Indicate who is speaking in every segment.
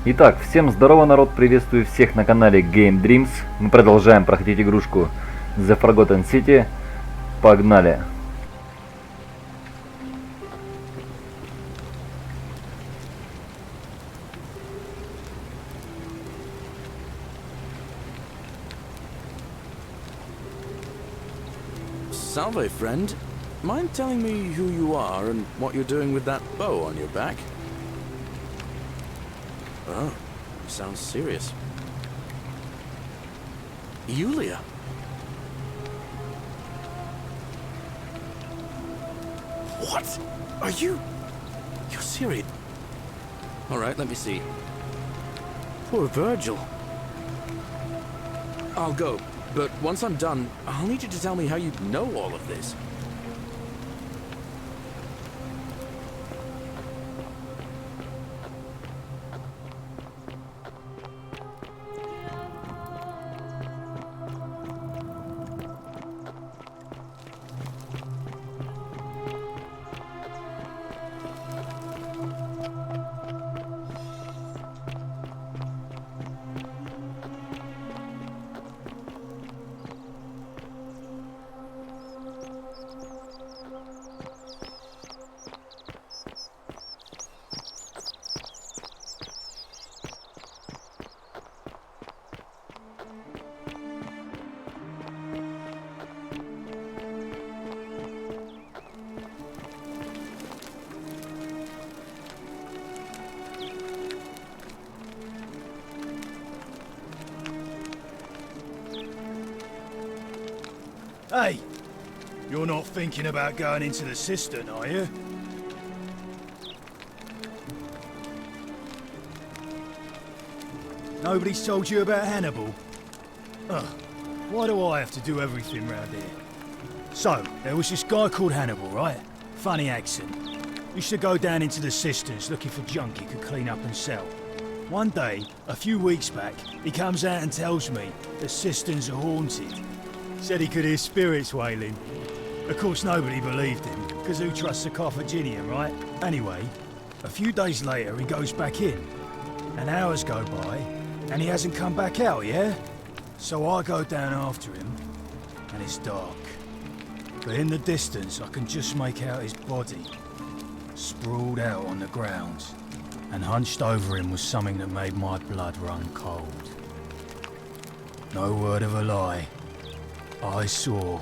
Speaker 1: Итак, всем здорово, народ, приветствую всех на канале Game Dreams. Мы продолжаем проходить игрушку The Forgotten City. Погнали!
Speaker 2: Salve, friend. Mind telling me who you are and what you're doing with that bow on your back? Oh, sounds serious. Yulia. What? Are you... You're serious? Alright, let me see. Poor Virgil. I'll go, but once I'm done, I'll need you to tell me how you know all of this.
Speaker 3: Hey! You're not thinking about going into the cistern, are you? Nobody's told you about Hannibal? Ugh, why do I have to do everything round here? So, there was this guy called Hannibal, right? Funny accent. Used to go down into the cisterns looking for junk he could clean up and sell. One day, a few weeks back, he comes out and tells me the cisterns are haunted. Said he could hear spirits wailing. Of course nobody believed him, because who trusts a Carthaginian, right? Anyway, a few days later he goes back in, and hours go by, and he hasn't come back out, yeah? So I go down after him, and it's dark. But in the distance I can just make out his body, sprawled out on the ground, and hunched over him was something that made my blood run cold. No word of a lie. I saw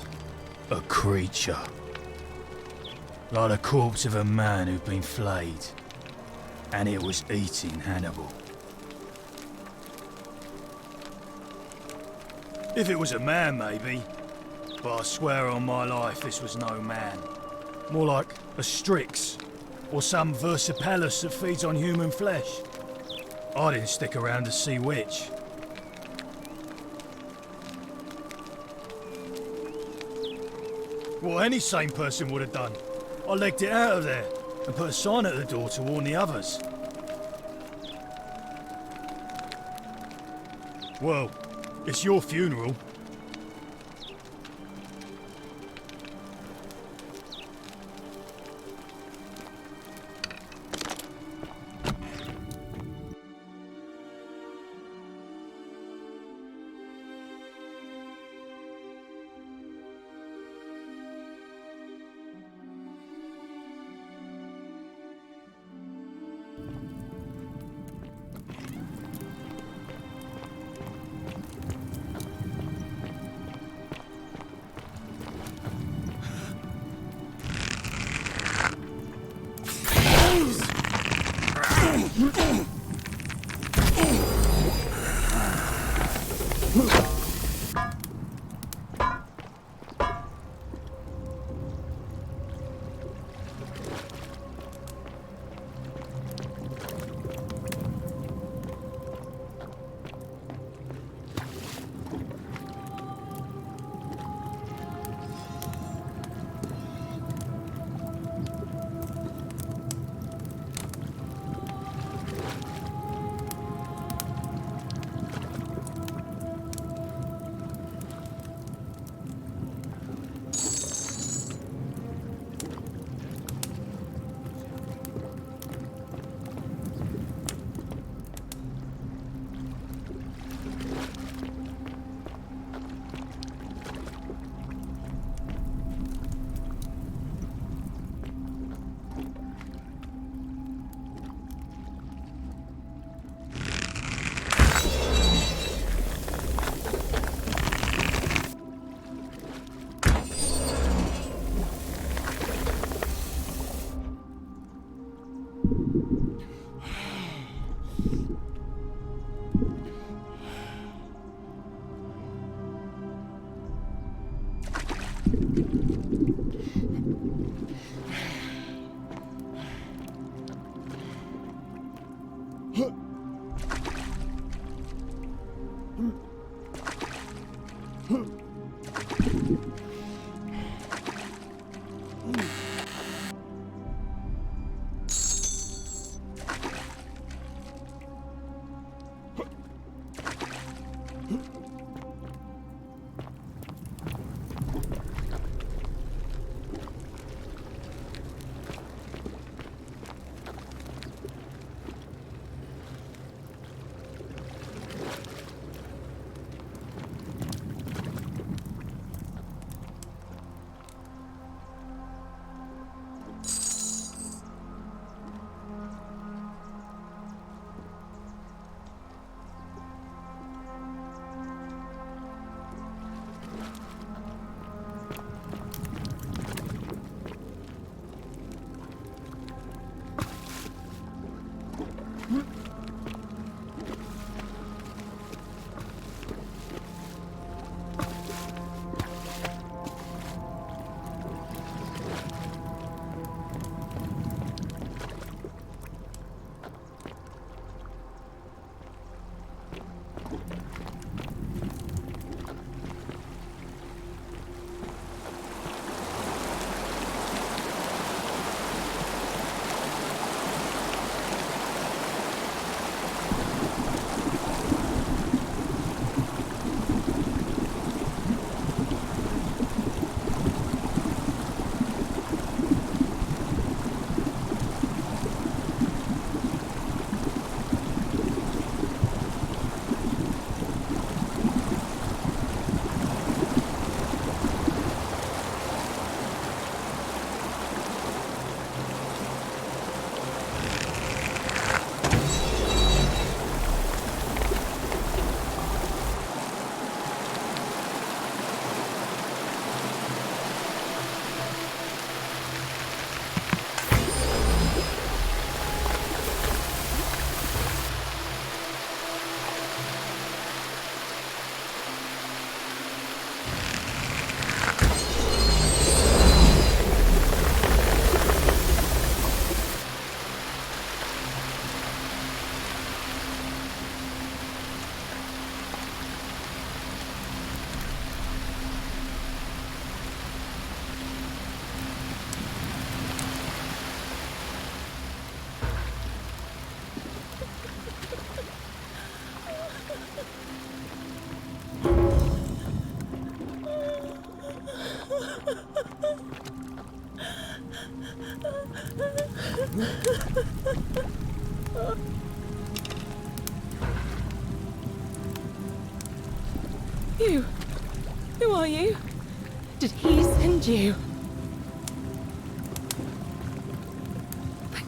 Speaker 3: a creature. Like the corpse of a man who'd been flayed. And it was eating Hannibal. If it was a man, maybe. But I swear on my life this was no man. More like a Strix. Or some Versipalus that feeds on human flesh. I didn't stick around to see which. What any sane person would have done. I legged it out of there and put a sign at the door to warn the others. Well, it's your funeral.
Speaker 4: You? Who are you? Did he send you?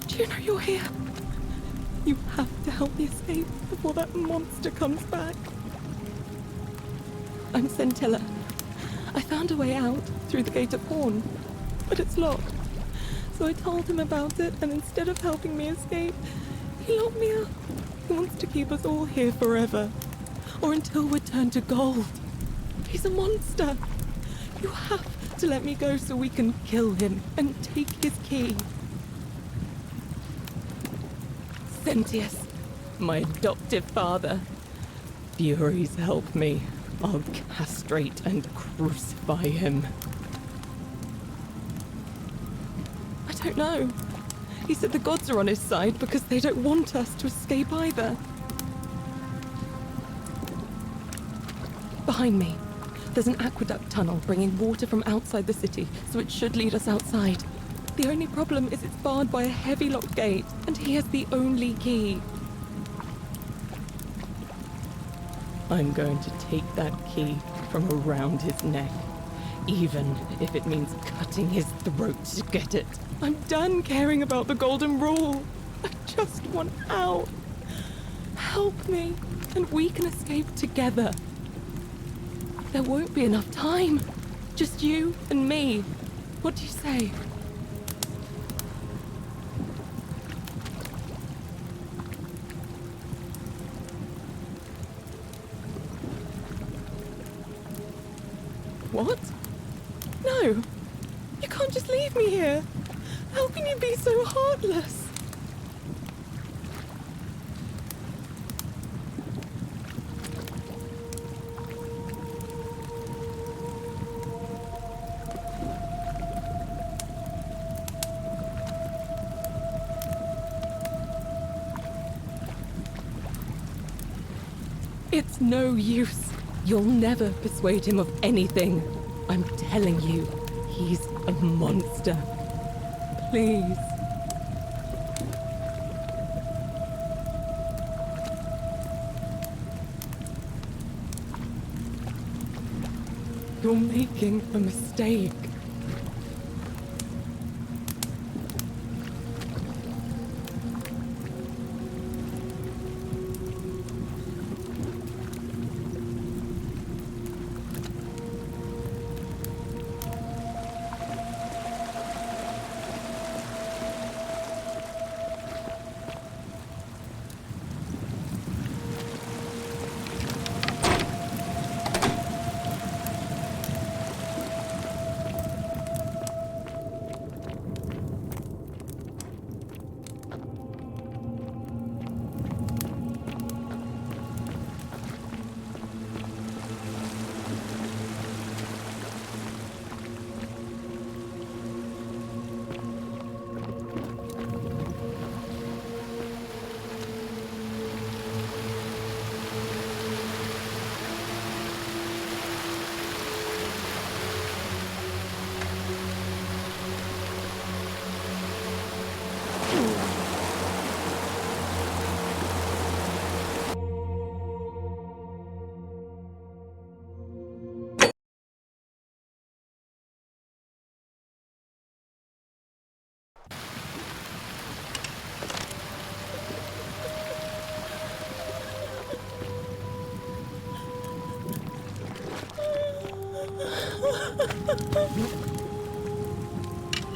Speaker 4: Do you know you're here? You have to help me escape before that monster comes back. I'm Scintilla. I found a way out through the gate of Horn, but it's locked. So I told him about it, and instead of helping me escape, he locked me up. He wants to keep us all here forever, or until we're turned to gold. He's a monster. You have to let me go so we can kill him and take his key. Sentius, my adoptive father. Furies help me. I'll castrate and crucify him. I don't know. He said the gods are on his side because they don't want us to escape either. Behind me, there's an aqueduct tunnel bringing water from outside the city, so it should lead us outside. The only problem is it's barred by a heavy locked gate, and he has the only key. I'm going to take that key from around his neck, even if it means cutting his throat to get it. I'm done caring about the golden rule. I just want out. Help me, and we can escape together. There won't be enough time. Just you and me. What do you say? What? No! You can't just leave me here! How can you be so heartless? It's no use. You'll never persuade him of anything. I'm telling you, he's a monster. Please. You're making a mistake.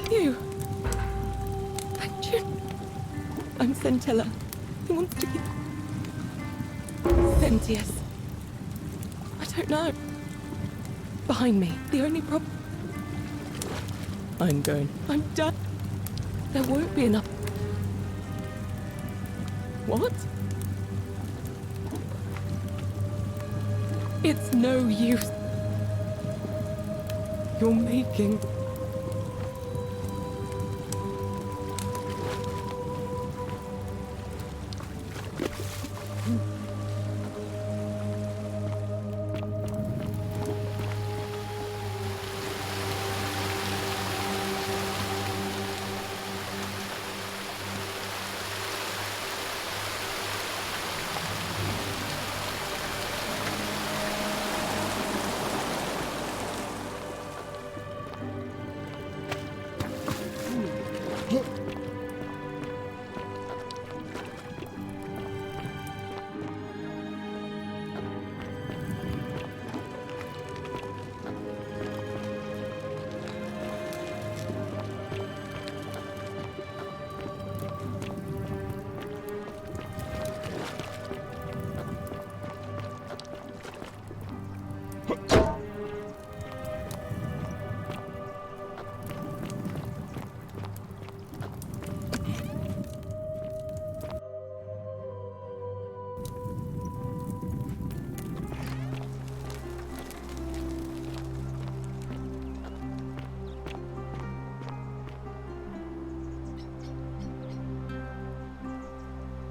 Speaker 4: You. I'm Centella. He wants to be... Sentius. I don't know. Behind me. The only problem... I'm going. I'm done. There won't be enough... What? It's no use. You're making...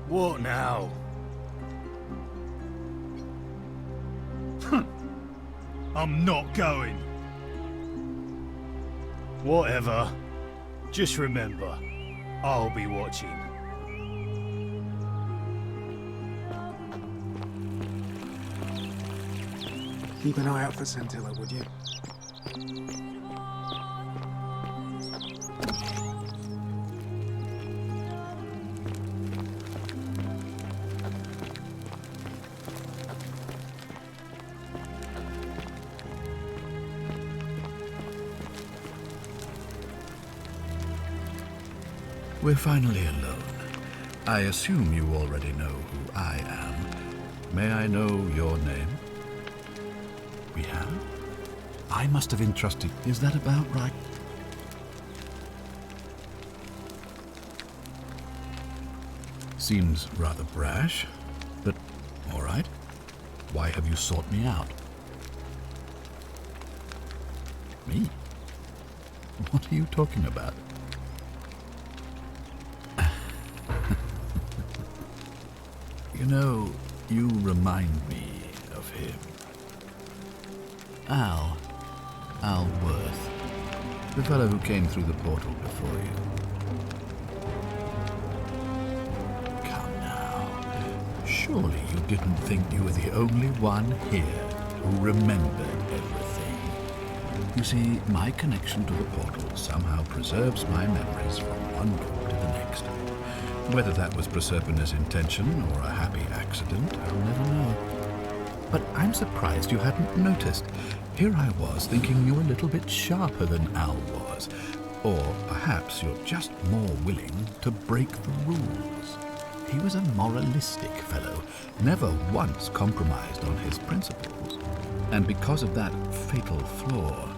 Speaker 3: What now? I'm not going. Whatever. Just remember, I'll be watching.
Speaker 5: Keep an eye out for Centella, would you?
Speaker 6: We're finally alone. I assume you already know who I am. May I know your name? We have? I must have entrusted. Is that about right? Seems rather brash, but all right. Why have you sought me out? Me? What are you talking about? You know, you remind me of him. Al Worth, the fellow who came through the portal before you. Come now, surely you didn't think you were the only one here who remembered everything. You see, my connection to the portal somehow preserves my memories from one book to the next. Whether that was Prasapana's intention or a happy accident, I'll never know. But I'm surprised you hadn't noticed. Here I was thinking you were a little bit sharper than Al was. Or perhaps you're just more willing to break the rules. He was a moralistic fellow, never once compromised on his principles. And because of that fatal flaw,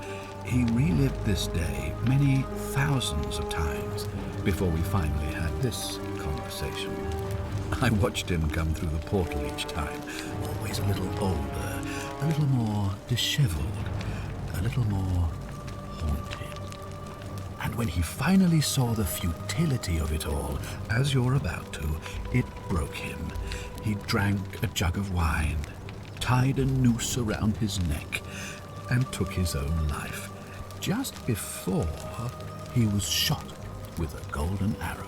Speaker 6: he relived this day many thousands of times before we finally had this conversation. I watched him come through the portal each time, always a little older, a little more disheveled, a little more haunted. And when he finally saw the futility of it all, as you're about to, it broke him. He drank a jug of wine, tied a noose around his neck, and took his own life, just before he was shot with a golden arrow.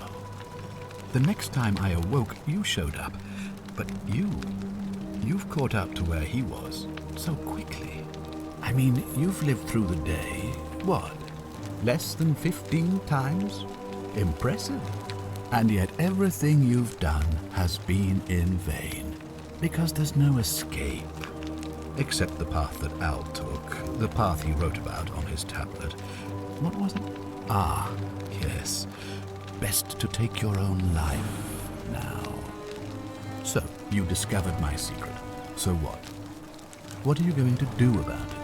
Speaker 6: The next time I awoke, you showed up, but you've caught up to where he was so quickly. I mean, you've lived through the day, what, less than 15 times? Impressive. And yet everything you've done has been in vain, because there's no escape. Except the path that Al took, the path he wrote about on his tablet. What was it? Ah, yes. Best to take your own life now. So, you discovered my secret. So what? What are you going to do about it?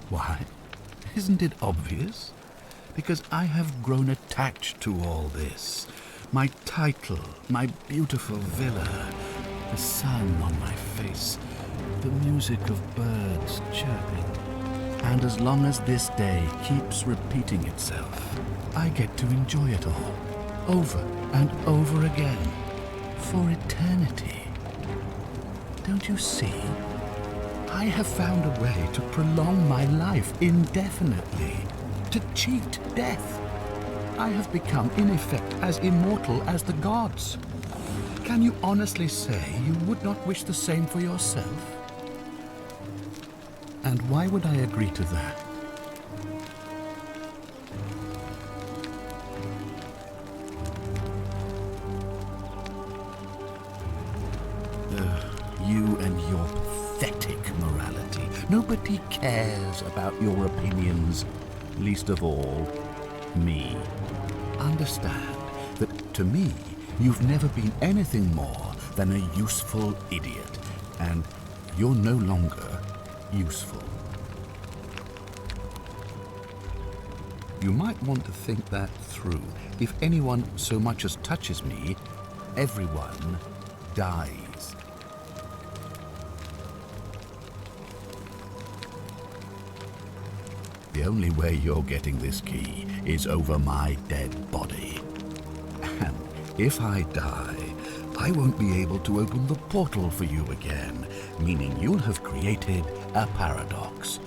Speaker 6: Why? Isn't it obvious? Because I have grown attached to all this. My title, my beautiful villa, the sun on my face, the music of birds chirping. And as long as this day keeps repeating itself, I get to enjoy it all, over and over again, for eternity. Don't you see? I have found a way to prolong my life indefinitely, to cheat death. I have become, in effect, as immortal as the gods. Can you honestly say you would not wish the same for yourself? And why would I agree to that? You and your pathetic morality. Nobody cares about your opinions, least of all, me. Understand that to me, you've never been anything more than a useful idiot, and you're no longer useful. You might want to think that through. If anyone so much as touches me, everyone dies. The only way you're getting this key is over my dead body. And if I die, I won't be able to open the portal for you again, meaning you'll have created a paradox.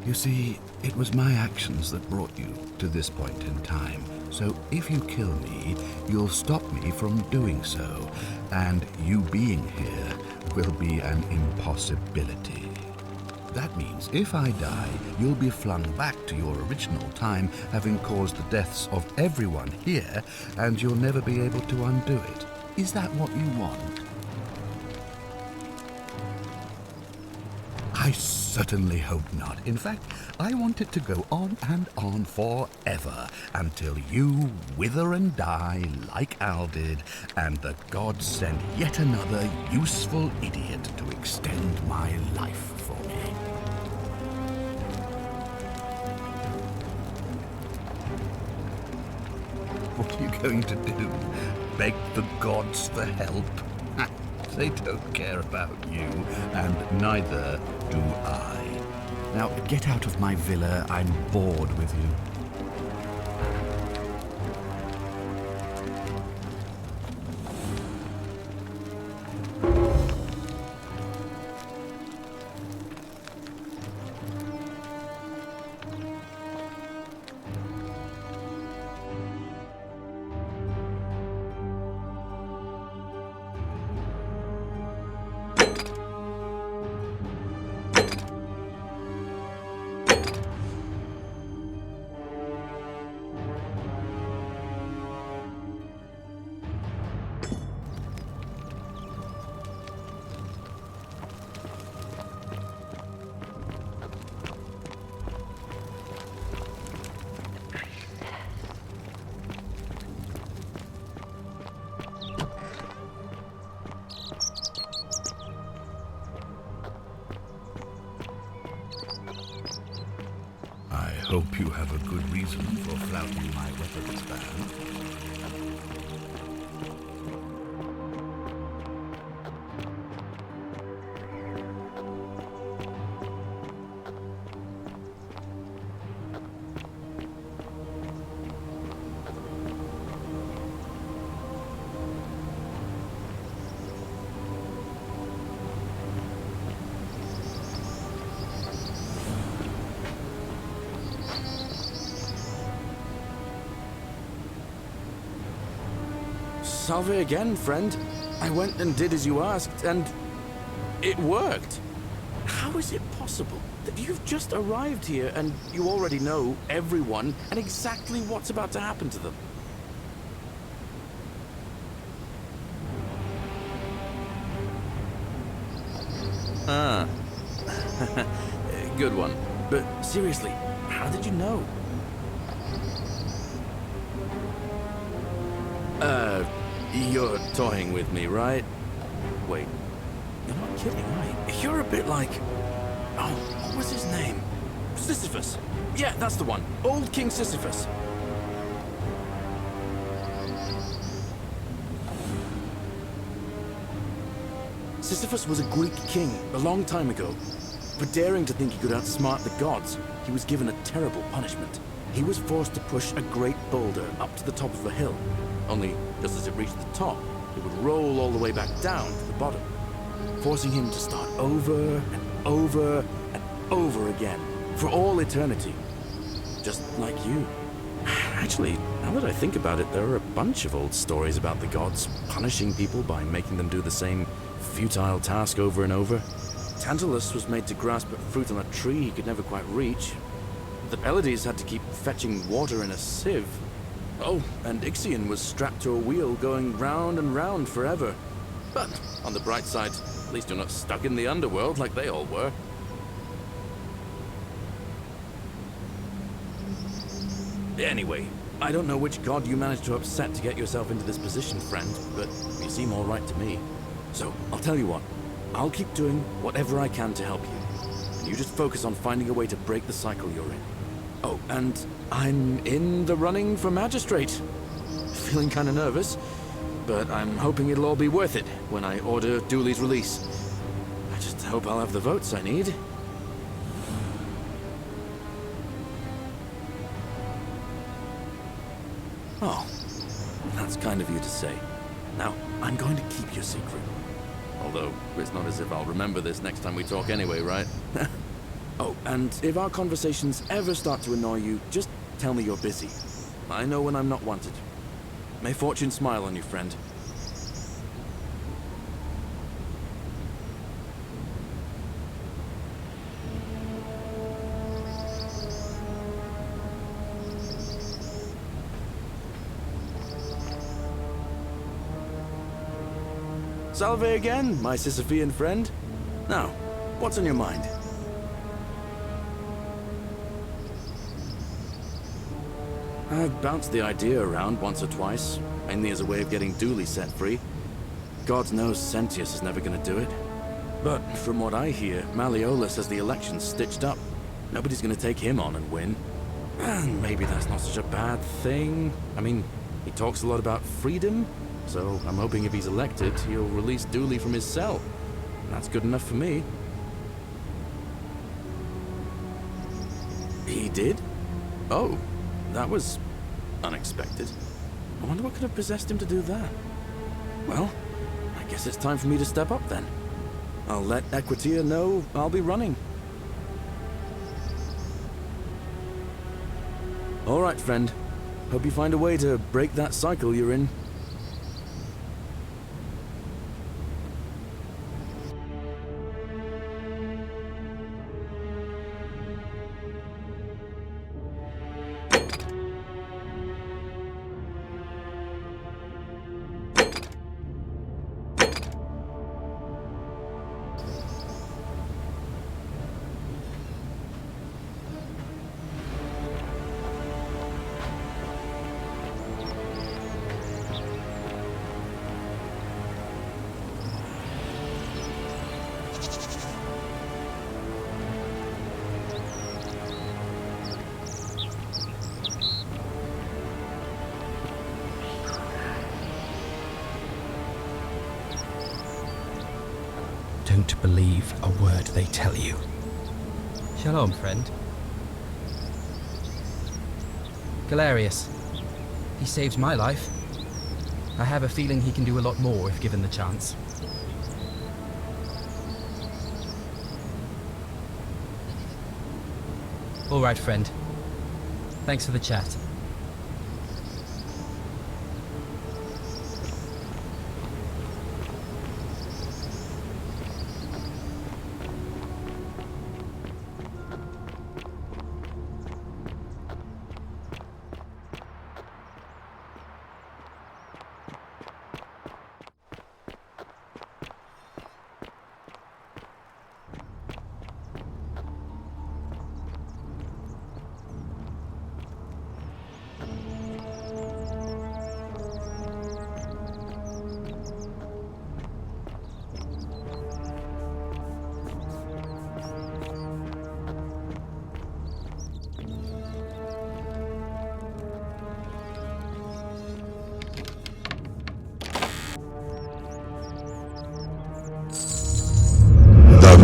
Speaker 6: You see, it was my actions that brought you to this point in time. So if you kill me, you'll stop me from doing so, and you being here will be an impossibility. That means if I die, you'll be flung back to your original time, having caused the deaths of everyone here, and you'll never be able to undo it. Is that what you want? I certainly hope not. In fact, I want it to go on and on forever until you wither and die like Al did, and the gods send yet another useful idiot to extend my life for me. What are you going to do? Beg the gods for help? They don't care about you, and neither do I. Now, get out of my villa. I'm bored with you. I hope you have a good reason for flouting my weapons ban.
Speaker 2: Salve again, friend. I went and did as you asked, and it worked. How is it possible that you've just arrived here and you already know everyone and exactly what's about to happen to them? Ah. Good one. But seriously, how did you know? You're toying with me, right? Wait, you're not kidding, right? You're a bit like... Oh, what was his name? Sisyphus. Yeah, that's the one. Old King Sisyphus. Sisyphus was a Greek king a long time ago. For daring to think he could outsmart the gods, he was given a terrible punishment. He was forced to push a great boulder up to the top of a hill. Only, just as it reached the top, it would roll all the way back down to the bottom, forcing him to start over and over and over again, for all eternity. Just like you. Actually, now that I think about it, there are a bunch of old stories about the gods punishing people by making them do the same futile task over and over. Tantalus was made to grasp at fruit on a tree he could never quite reach. The Pleiades had to keep fetching water in a sieve. Oh, and Ixion was strapped to a wheel going round and round forever. But, on the bright side, at least you're not stuck in the Underworld like they all were. Anyway, I don't know which god you managed to upset to get yourself into this position, friend, but you seem all right to me. So, I'll tell you what, I'll keep doing whatever I can to help you. And you just focus on finding a way to break the cycle you're in. Oh, and I'm in the running for magistrate. Feeling kind of nervous, but I'm hoping it'll all be worth it when I order Dooley's release. I just hope I'll have the votes I need. Oh, that's kind of you to say. Now, I'm going to keep your secret. Although, it's not as if I'll remember this next time we talk anyway, right? Oh, and if our conversations ever start to annoy you, just tell me you're busy. I know when I'm not wanted. May fortune smile on you, friend. Salve again, my Sisyphean friend. Now, what's on your mind? I've bounced the idea around once or twice, mainly as a way of getting Dooley set free. God knows Sentius is never gonna do it. But from what I hear, Malleolus has the elections stitched up. Nobody's gonna take him on and win. And maybe that's not such a bad thing. I mean, he talks a lot about freedom, so I'm hoping if he's elected, he'll release Dooley from his cell. That's good enough for me. He did? Oh, that was unexpected. I wonder what could have possessed him to do that. Well, I guess it's time for me to step up then. I'll let Equitia know I'll be running. All right, friend. Hope you find a way to break that cycle you're in.
Speaker 7: Don't believe a word they tell you. Shalom, friend. Galerius. He saved my life. I have a feeling he can do a lot more if given the chance. All right, friend. Thanks for the chat.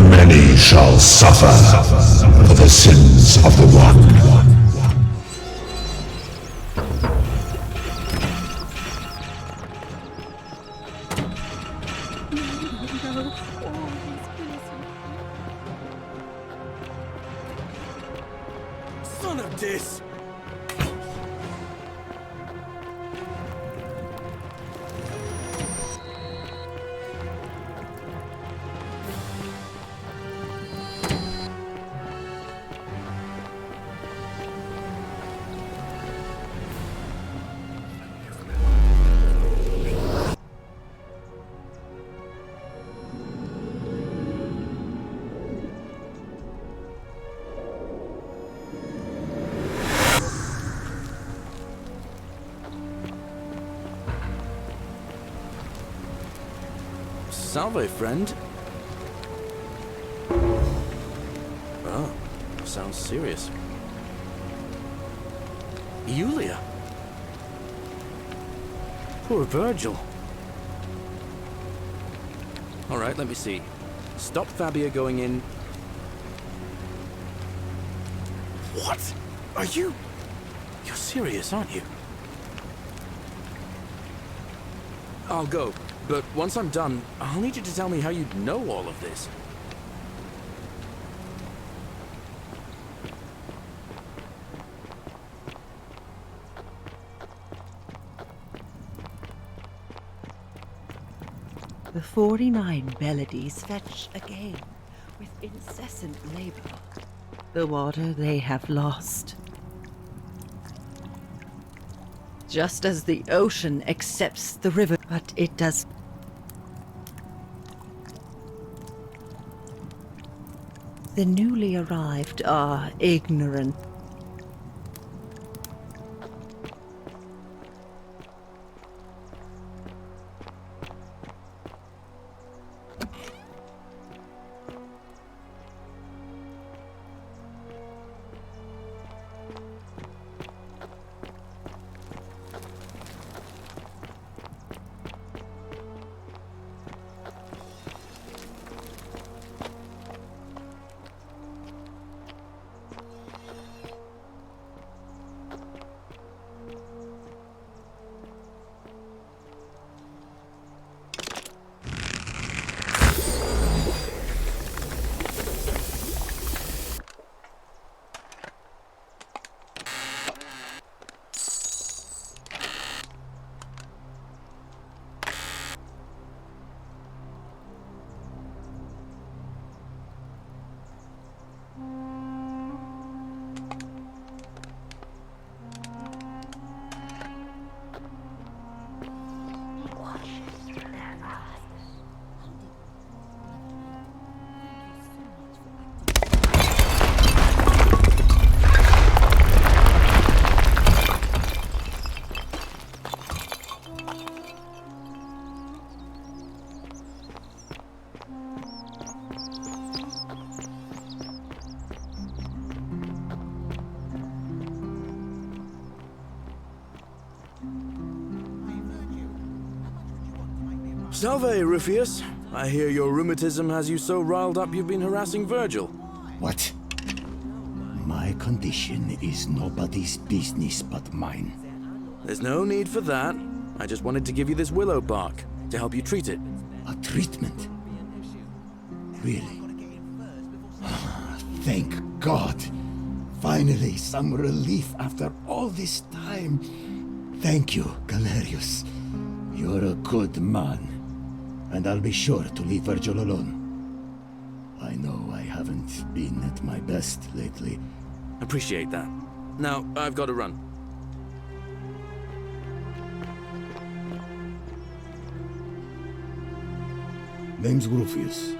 Speaker 8: Many shall suffer for the sins of the one.
Speaker 2: Son of this! Salve, friend. Oh, sounds serious. Yulia. Poor Virgil. All right, let me see. Stop Fabia going in. What? Are you? You're serious, aren't you? I'll go. But once I'm done, I'll need you to tell me how you know all of this.
Speaker 9: The 49 melodies fetch again with incessant labor the water they have lost. Just as the ocean accepts the river, but it does. The newly arrived are ignorant.
Speaker 2: Salve, Rufius. I hear your rheumatism has you so riled up you've been harassing Virgil.
Speaker 8: What? My condition is nobody's business but mine.
Speaker 2: There's no need for that. I just wanted to give you this willow bark to help you treat it.
Speaker 8: A treatment? Really? Thank God. Finally, some relief after all this time. Thank you, Galerius. You're a good man. And I'll be sure to leave Virgil alone. I know I haven't been at my best lately.
Speaker 2: Appreciate that. Now, I've got to run.
Speaker 8: Name's Rufius.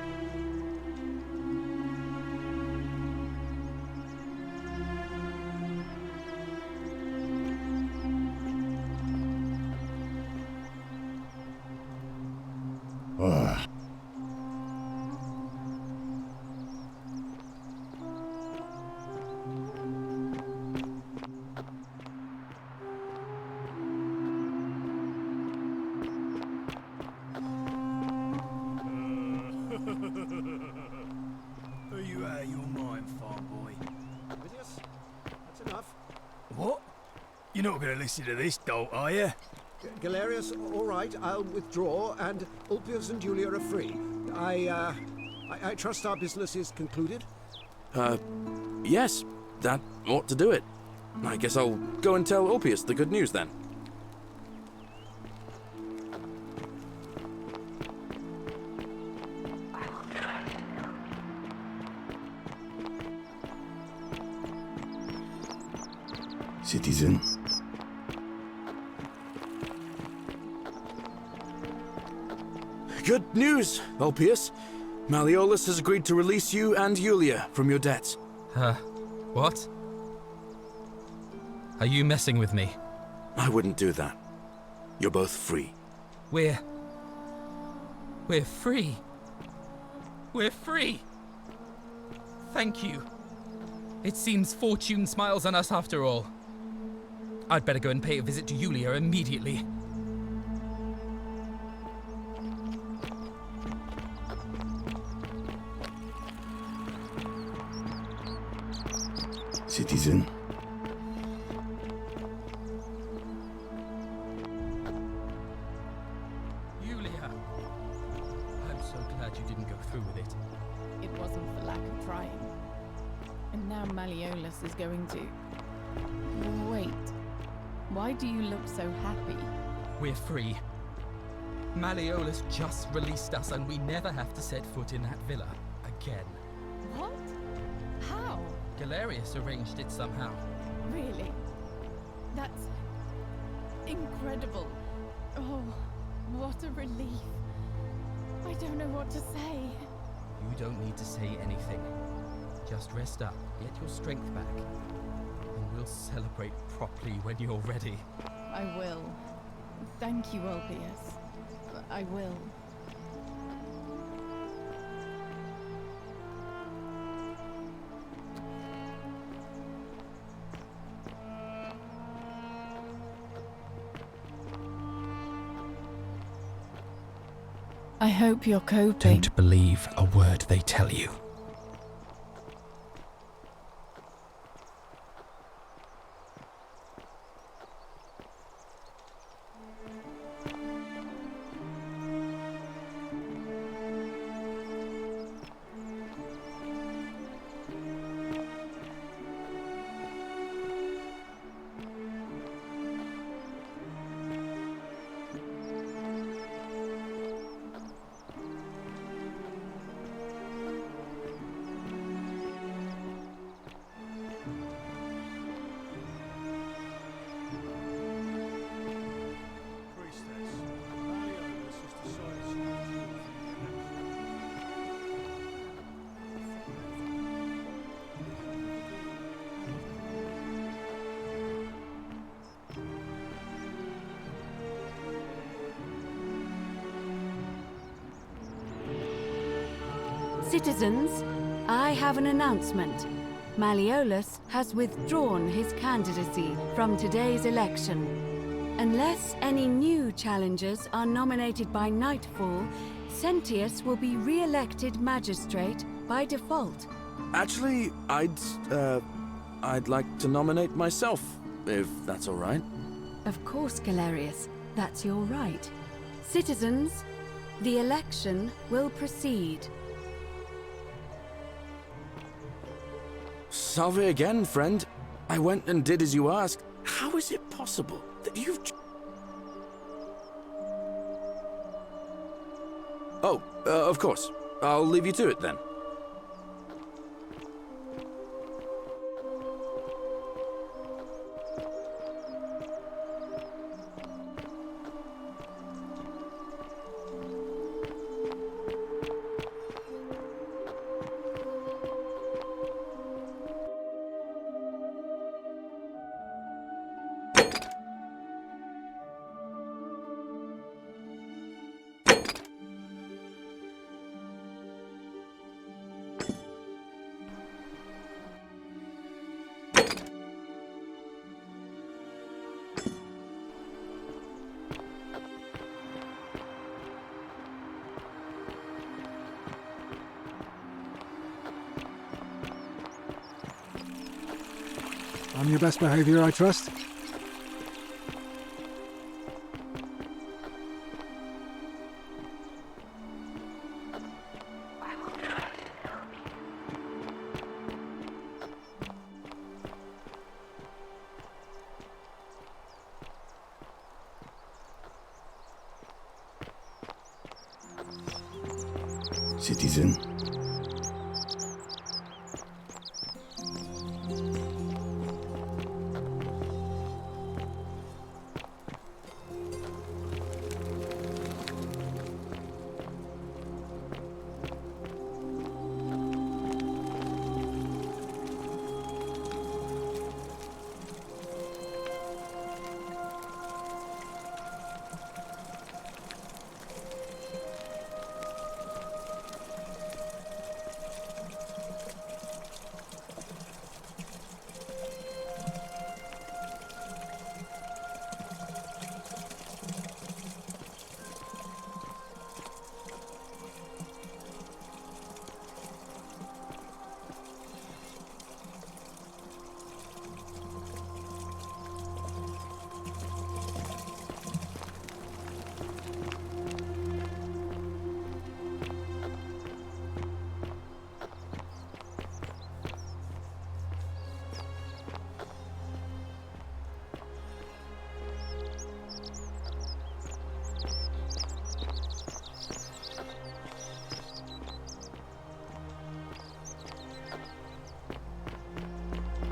Speaker 3: Are you out of your mind, farm boy?
Speaker 5: Yes, that's enough.
Speaker 3: What? You're not going to listen to this dolt, are you?
Speaker 5: Galerius, all right, I'll withdraw, and Ulpius and Julia are free. I trust our business is concluded.
Speaker 2: Yes, that ought to do it. I guess I'll go and tell Ulpius the good news then.
Speaker 8: Citizen.
Speaker 2: Good news, Ulpius. Malleolus has agreed to release you and Julia from your debts.
Speaker 7: What? Are you messing with me?
Speaker 2: I wouldn't do that. You're both free.
Speaker 7: We're free. We're free. Thank you. It seems fortune smiles on us after all. I'd better go and pay a visit to Julia immediately.
Speaker 8: Citizen.
Speaker 7: Julia! I'm so glad you didn't go through with it.
Speaker 4: It wasn't for lack of trying. And now Malleolus is going to... Wait. Why do you look so happy?
Speaker 7: We're free. Malleolus just released us and we never have to set foot in that villa again.
Speaker 4: What? How?
Speaker 7: Galerius arranged it somehow.
Speaker 4: Really? That's... incredible. Oh, what a relief. I don't know what to say.
Speaker 7: You don't need to say anything. Just rest up, get your strength back. And we'll celebrate properly when you're ready.
Speaker 4: I will. Thank you, Ulpius. I will. I hope you're coping.
Speaker 7: Don't believe a word they tell you.
Speaker 10: Citizens, I have an announcement. Malleolus has withdrawn his candidacy from today's election. Unless any new challengers are nominated by nightfall, Sentius will be re-elected magistrate by default.
Speaker 2: Actually, I'd like to nominate myself, if that's all right.
Speaker 10: Of course, Galerius, that's your right. Citizens, the election will proceed.
Speaker 2: Salve again, friend. I went and did as you asked. How is it possible that you've... Oh, of course. I'll leave you to it then.
Speaker 5: On your best behavior, I trust?
Speaker 8: Citizen.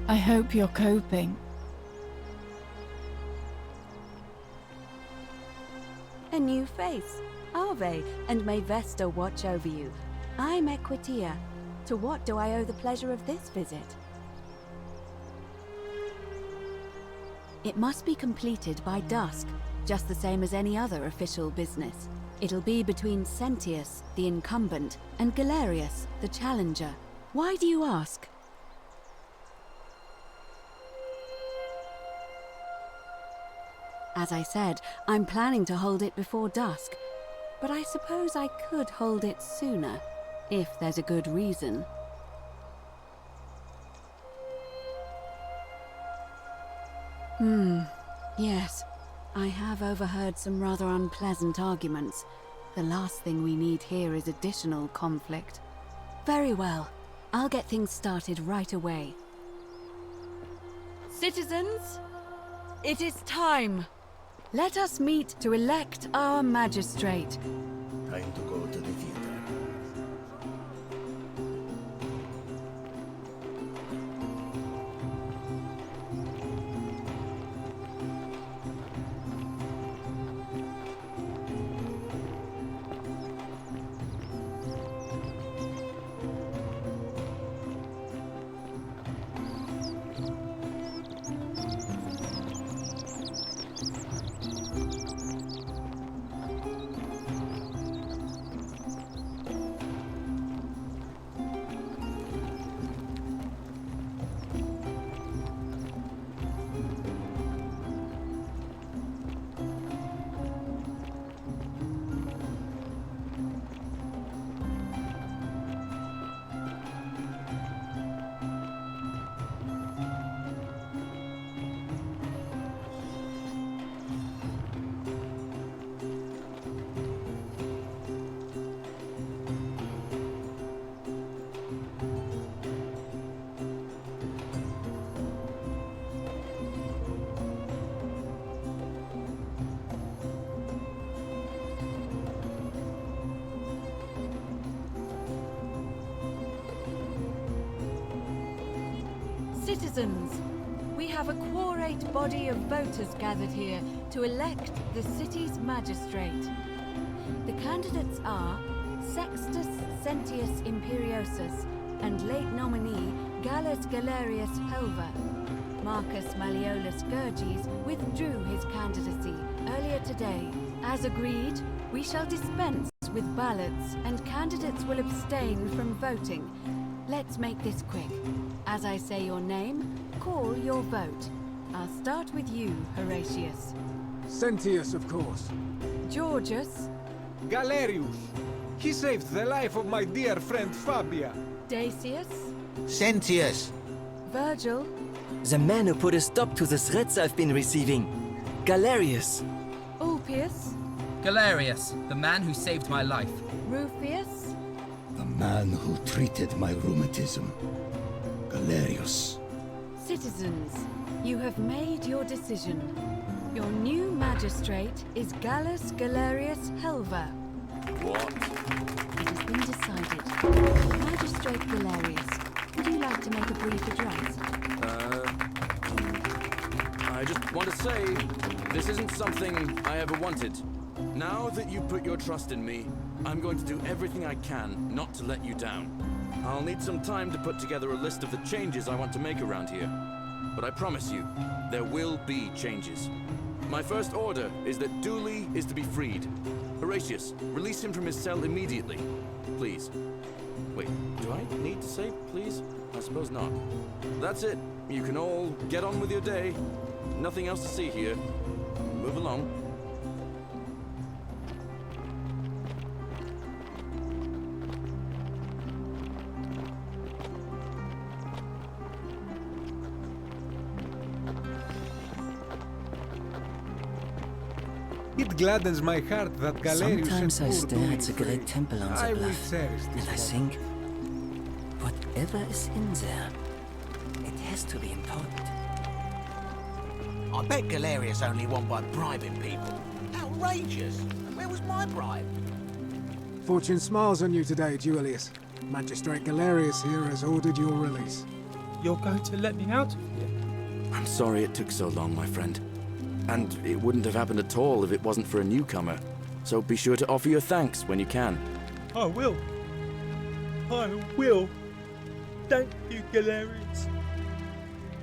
Speaker 11: I hope you're coping.
Speaker 10: A new face, Ave, and may Vesta watch over you. I'm Equitia. To what do I owe the pleasure of this visit? It must be completed by dusk, just the same as any other official business. It'll be between Sentius, the incumbent, and Galerius, the challenger. Why do you ask? As I said, I'm planning to hold it before dusk, but I suppose I could hold it sooner, if there's a good reason. Yes. I have overheard some rather unpleasant arguments. The last thing we need here is additional conflict. Very well. I'll get things started right away. Citizens, it is time. Let us meet to elect our magistrate.
Speaker 8: Time to go to the theater.
Speaker 10: Citizens, we have a quorate body of voters gathered here to elect the city's magistrate. The candidates are Sextus Sentius Imperiosus and late nominee Gallus Galerius Helva. Marcus Malleolus Gurges withdrew his candidacy earlier today. As agreed, we shall dispense with ballots and candidates will abstain from voting. Let's make this quick. As I say your name, call your vote. I'll start with you, Horatius.
Speaker 12: Sentius, of course.
Speaker 10: Georgius.
Speaker 12: Galerius. He saved the life of my dear friend Fabia.
Speaker 10: Dacius.
Speaker 13: Sentius.
Speaker 10: Virgil.
Speaker 14: The man who put a stop to the threats I've been receiving. Galerius.
Speaker 10: Ulpius.
Speaker 7: Galerius, the man who saved my life.
Speaker 10: Rufius.
Speaker 8: The man who treated my rheumatism. Galerius.
Speaker 10: Citizens, you have made your decision. Your new magistrate is Gallus Galerius Helva.
Speaker 2: What?
Speaker 10: It has been decided. Magistrate Galerius, would you like to make a brief address?
Speaker 2: I just want to say, this isn't something I ever wanted. Now that you put your trust in me, I'm going to do everything I can not to let you down. I'll need some time to put together a list of the changes I want to make around here. But I promise you, there will be changes. My first order is that Dooley is to be freed. Horatius, release him from his cell immediately. Please. Wait, do I need to say please? I suppose not. That's it. You can all get on with your day. Nothing else to see here. Move along.
Speaker 12: It gladdens my heart that Galerius
Speaker 14: Sometimes I
Speaker 12: and
Speaker 14: stare
Speaker 12: Dooley
Speaker 14: at the
Speaker 12: free.
Speaker 14: great temple on
Speaker 12: I
Speaker 14: the
Speaker 12: will
Speaker 14: bluff,
Speaker 12: cherish
Speaker 14: and
Speaker 12: this
Speaker 14: I
Speaker 12: moment.
Speaker 14: think, whatever is in there, it has to be important.
Speaker 13: I bet Galerius only won by bribing people. Outrageous! Where was my bribe?
Speaker 12: Fortune smiles on you today, Julius. Magistrate Galerius here has ordered your release.
Speaker 15: You're going to let me out of here?
Speaker 2: I'm sorry it took so long, my friend. And it wouldn't have happened at all if it wasn't for a newcomer. So be sure to offer your thanks when you can.
Speaker 15: I will. I will. Thank you, Galerius.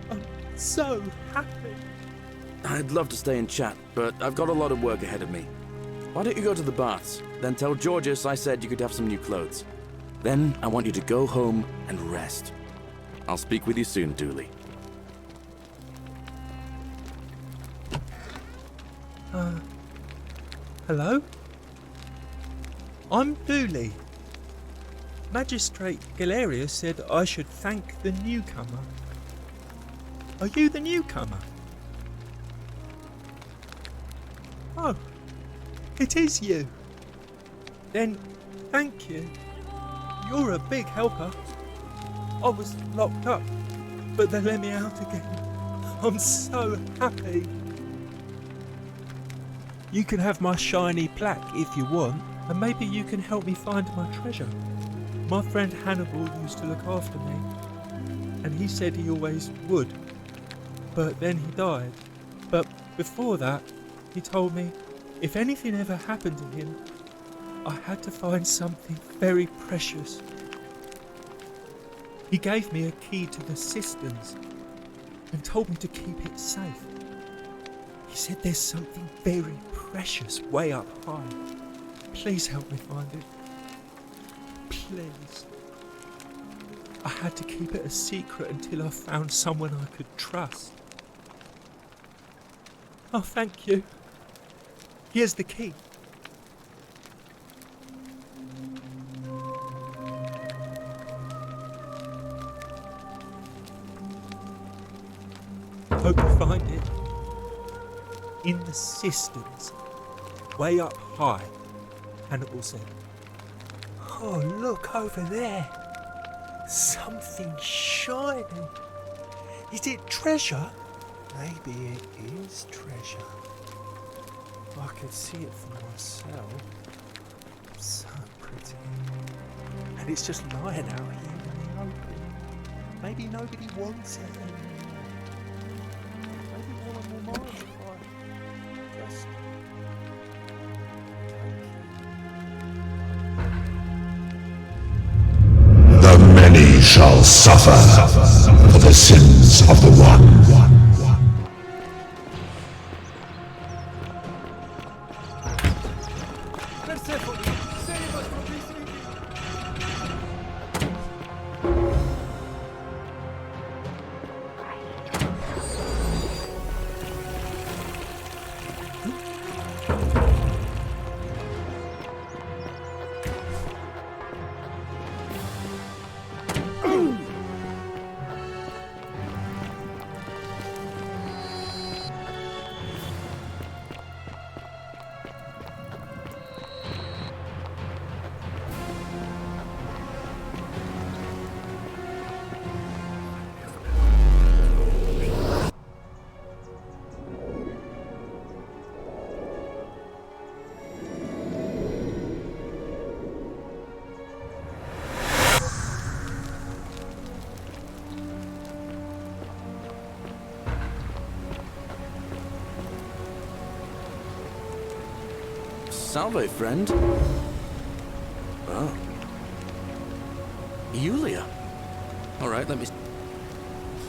Speaker 15: I'm so happy.
Speaker 2: I'd love to stay and chat, but I've got a lot of work ahead of me. Why don't you go to the baths? Then tell Georgius I said you could have some new clothes. Then I want you to go home and rest. I'll speak with you soon, Dooley.
Speaker 15: Hello? I'm Dooley. Magistrate Galerius said I should thank the newcomer. Are you the newcomer? Oh, it is you. Then, thank you. You're a big helper. I was locked up, but they let me out again. I'm so happy. You can have my shiny plaque if you want, and maybe you can help me find my treasure. My friend Hannibal used to look after me, and he said he always would. But then he died. But before that, he told me if anything ever happened to him, I had to find something very precious. He gave me a key to the cisterns and told me to keep it safe. He said there's something very precious way up high. Please help me find it. Please. I had to keep it a secret until I found someone I could trust. Oh, thank you. Here's the key. Hope you find it. In the cisterns, way up high, Hannibal said. Oh, look over there. Something shining. Is it treasure? Maybe it is treasure. I can see it for myself. So pretty. And it's just lying out here in the open. Maybe nobody wants it anymore. Maybe one more miles if I just
Speaker 8: The many shall suffer for the sins of the one.
Speaker 2: Salve, friend. Oh. Julia. All right, let me...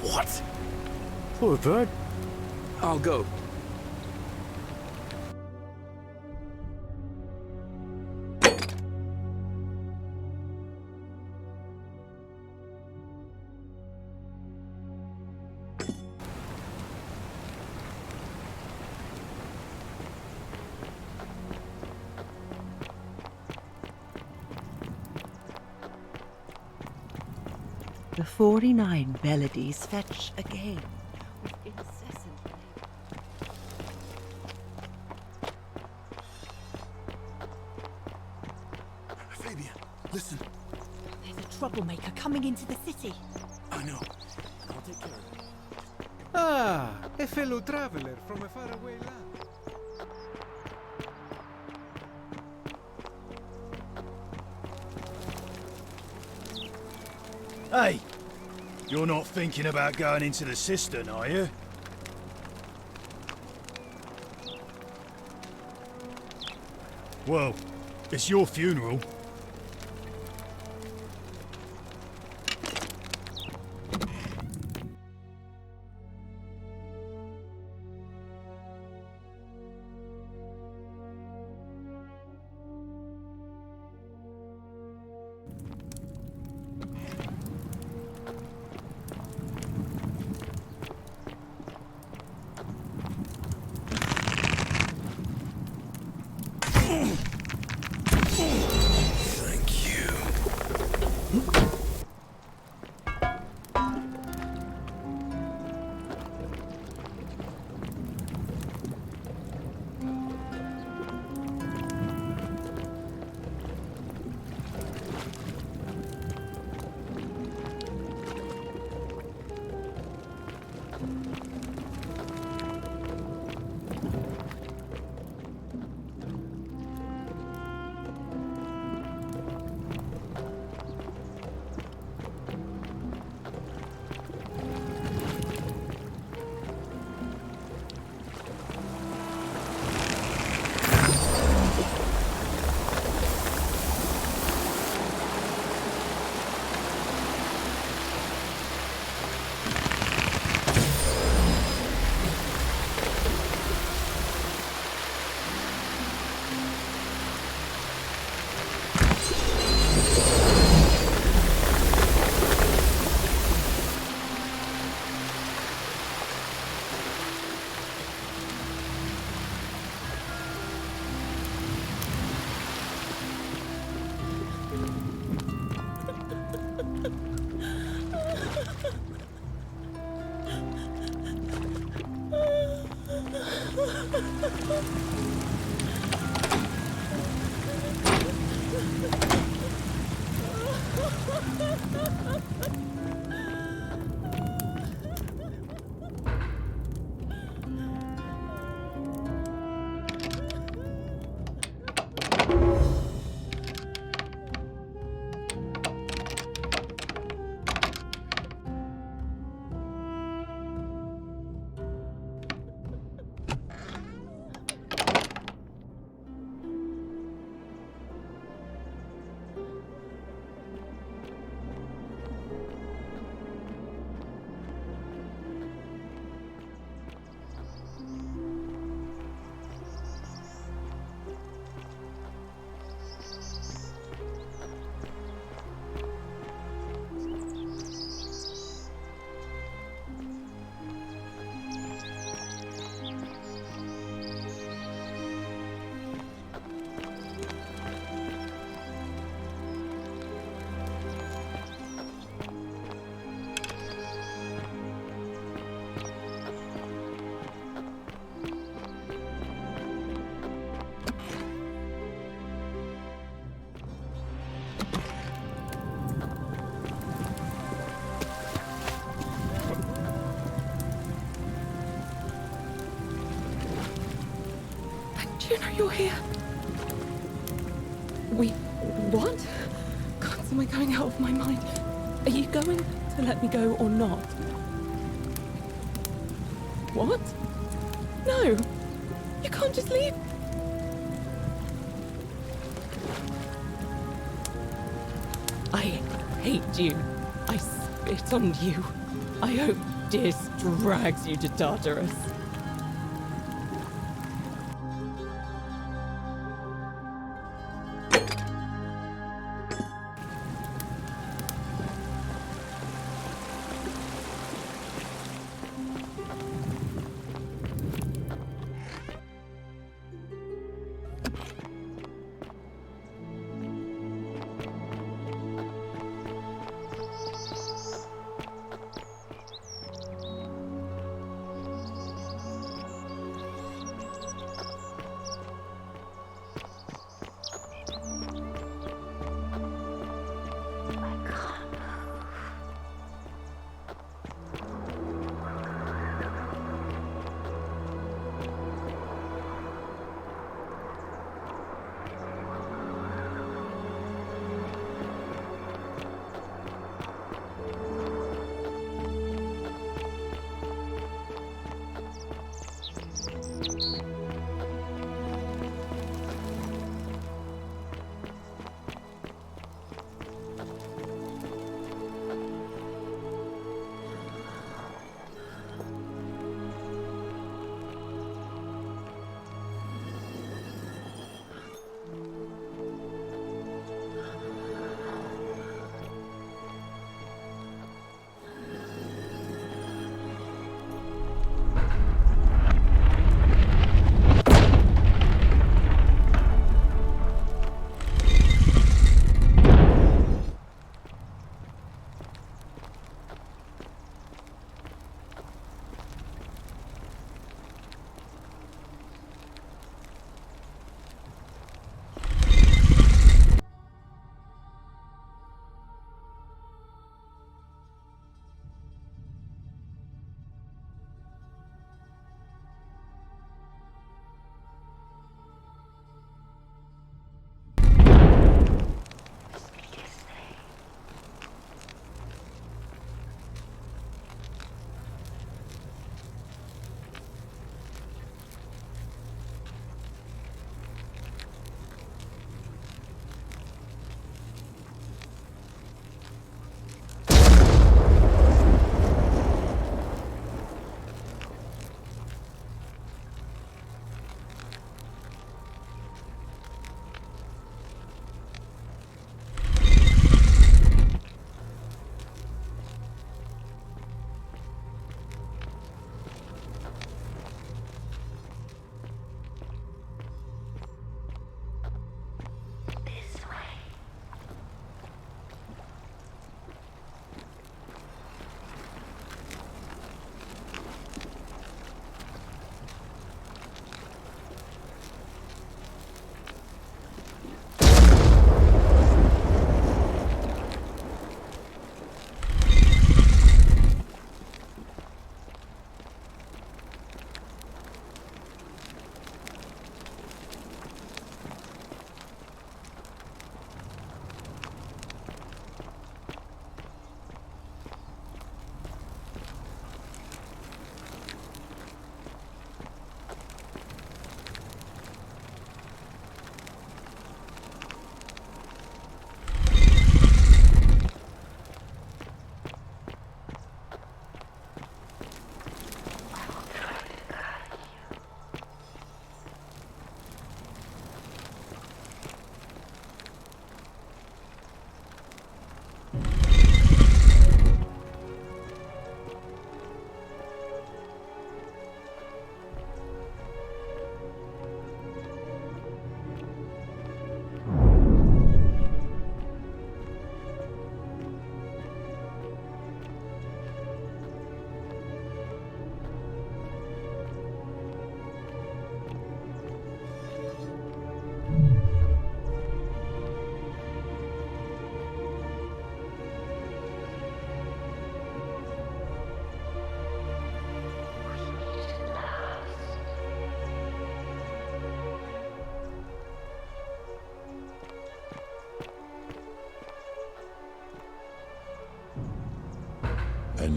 Speaker 2: What? Poor bird. I'll go.
Speaker 9: The 49 melodies fetch again with incessant labor.
Speaker 2: Fabian, listen.
Speaker 16: There's a troublemaker coming into the city.
Speaker 2: I know. And I'll take care of it.
Speaker 12: Ah, a fellow traveler from a faraway land.
Speaker 3: Hey! You're not thinking about going into the cistern, are you? Well, it's your funeral.
Speaker 4: Juno, you're here. What? God, am I going out of my mind? Are you going to let me go or not? What? No! You can't just leave. I hate you. I spit on you. I hope Dis drags you to Tartarus.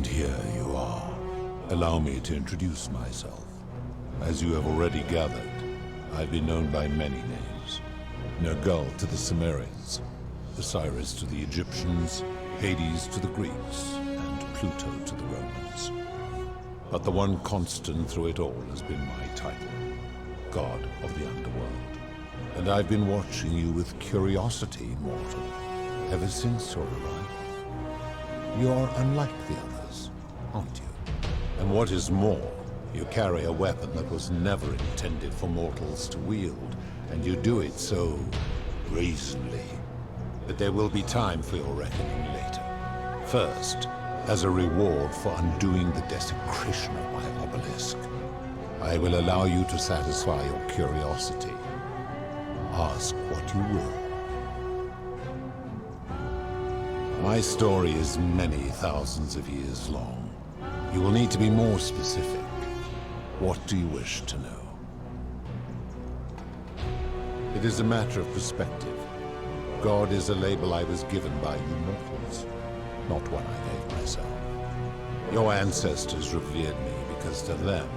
Speaker 17: And here you are. Allow me to introduce myself. As you have already gathered, I've been known by many names. Nergal to the Sumerians, Osiris to the Egyptians, Hades to the Greeks, and Pluto to the Romans. But the one constant through it all has been my title, God of the Underworld. And I've been watching you with curiosity, mortal, ever since your arrival. You're unlike the others, aren't you? And what is more, you carry a weapon that was never intended for mortals to wield, and you do it so brazenly that there will be time for your reckoning later. First, as a reward for undoing the desecration of my obelisk, I will allow you to satisfy your curiosity. Ask what you will. My story is many thousands of years long. You will need to be more specific. What do you wish to know? It is a matter of perspective. God is a label I was given by you mortals, not one I gave myself. Your ancestors revered me because to them,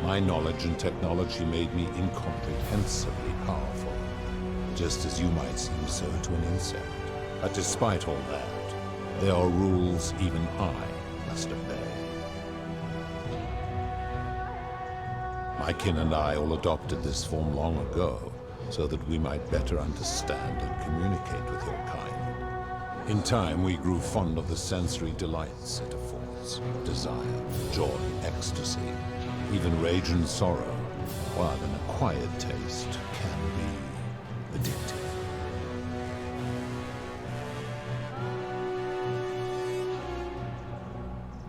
Speaker 17: my knowledge and technology made me incomprehensibly powerful, just as you might seem so to an insect. But despite all that, there are rules even I must obey. My kin and I all adopted this form long ago, so that we might better understand and communicate with your kind. In time, we grew fond of the sensory delights it affords: desire, joy, ecstasy, even rage and sorrow, while an acquired taste can be addictive.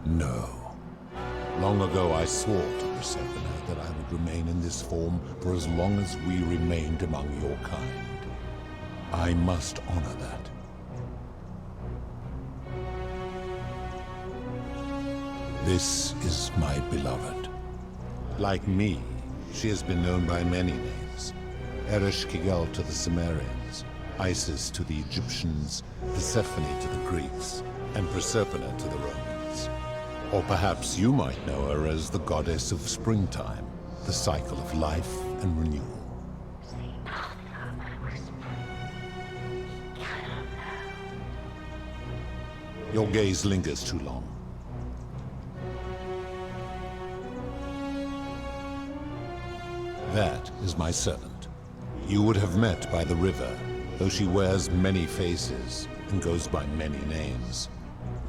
Speaker 17: No. Long ago I swore to Prasapana that I would remain in this form for as long as we remained among your kind. I must honor that. This is my beloved. Like me, she has been known by many names. Ereshkigal to the Sumerians, Isis to the Egyptians, Persephone to the Greeks, and Prasapana to the Romans. Or perhaps you might know her as the goddess of springtime, the cycle of life and renewal. Your gaze lingers too long. That is my servant. You would have met by the river, though she wears many faces and goes by many names.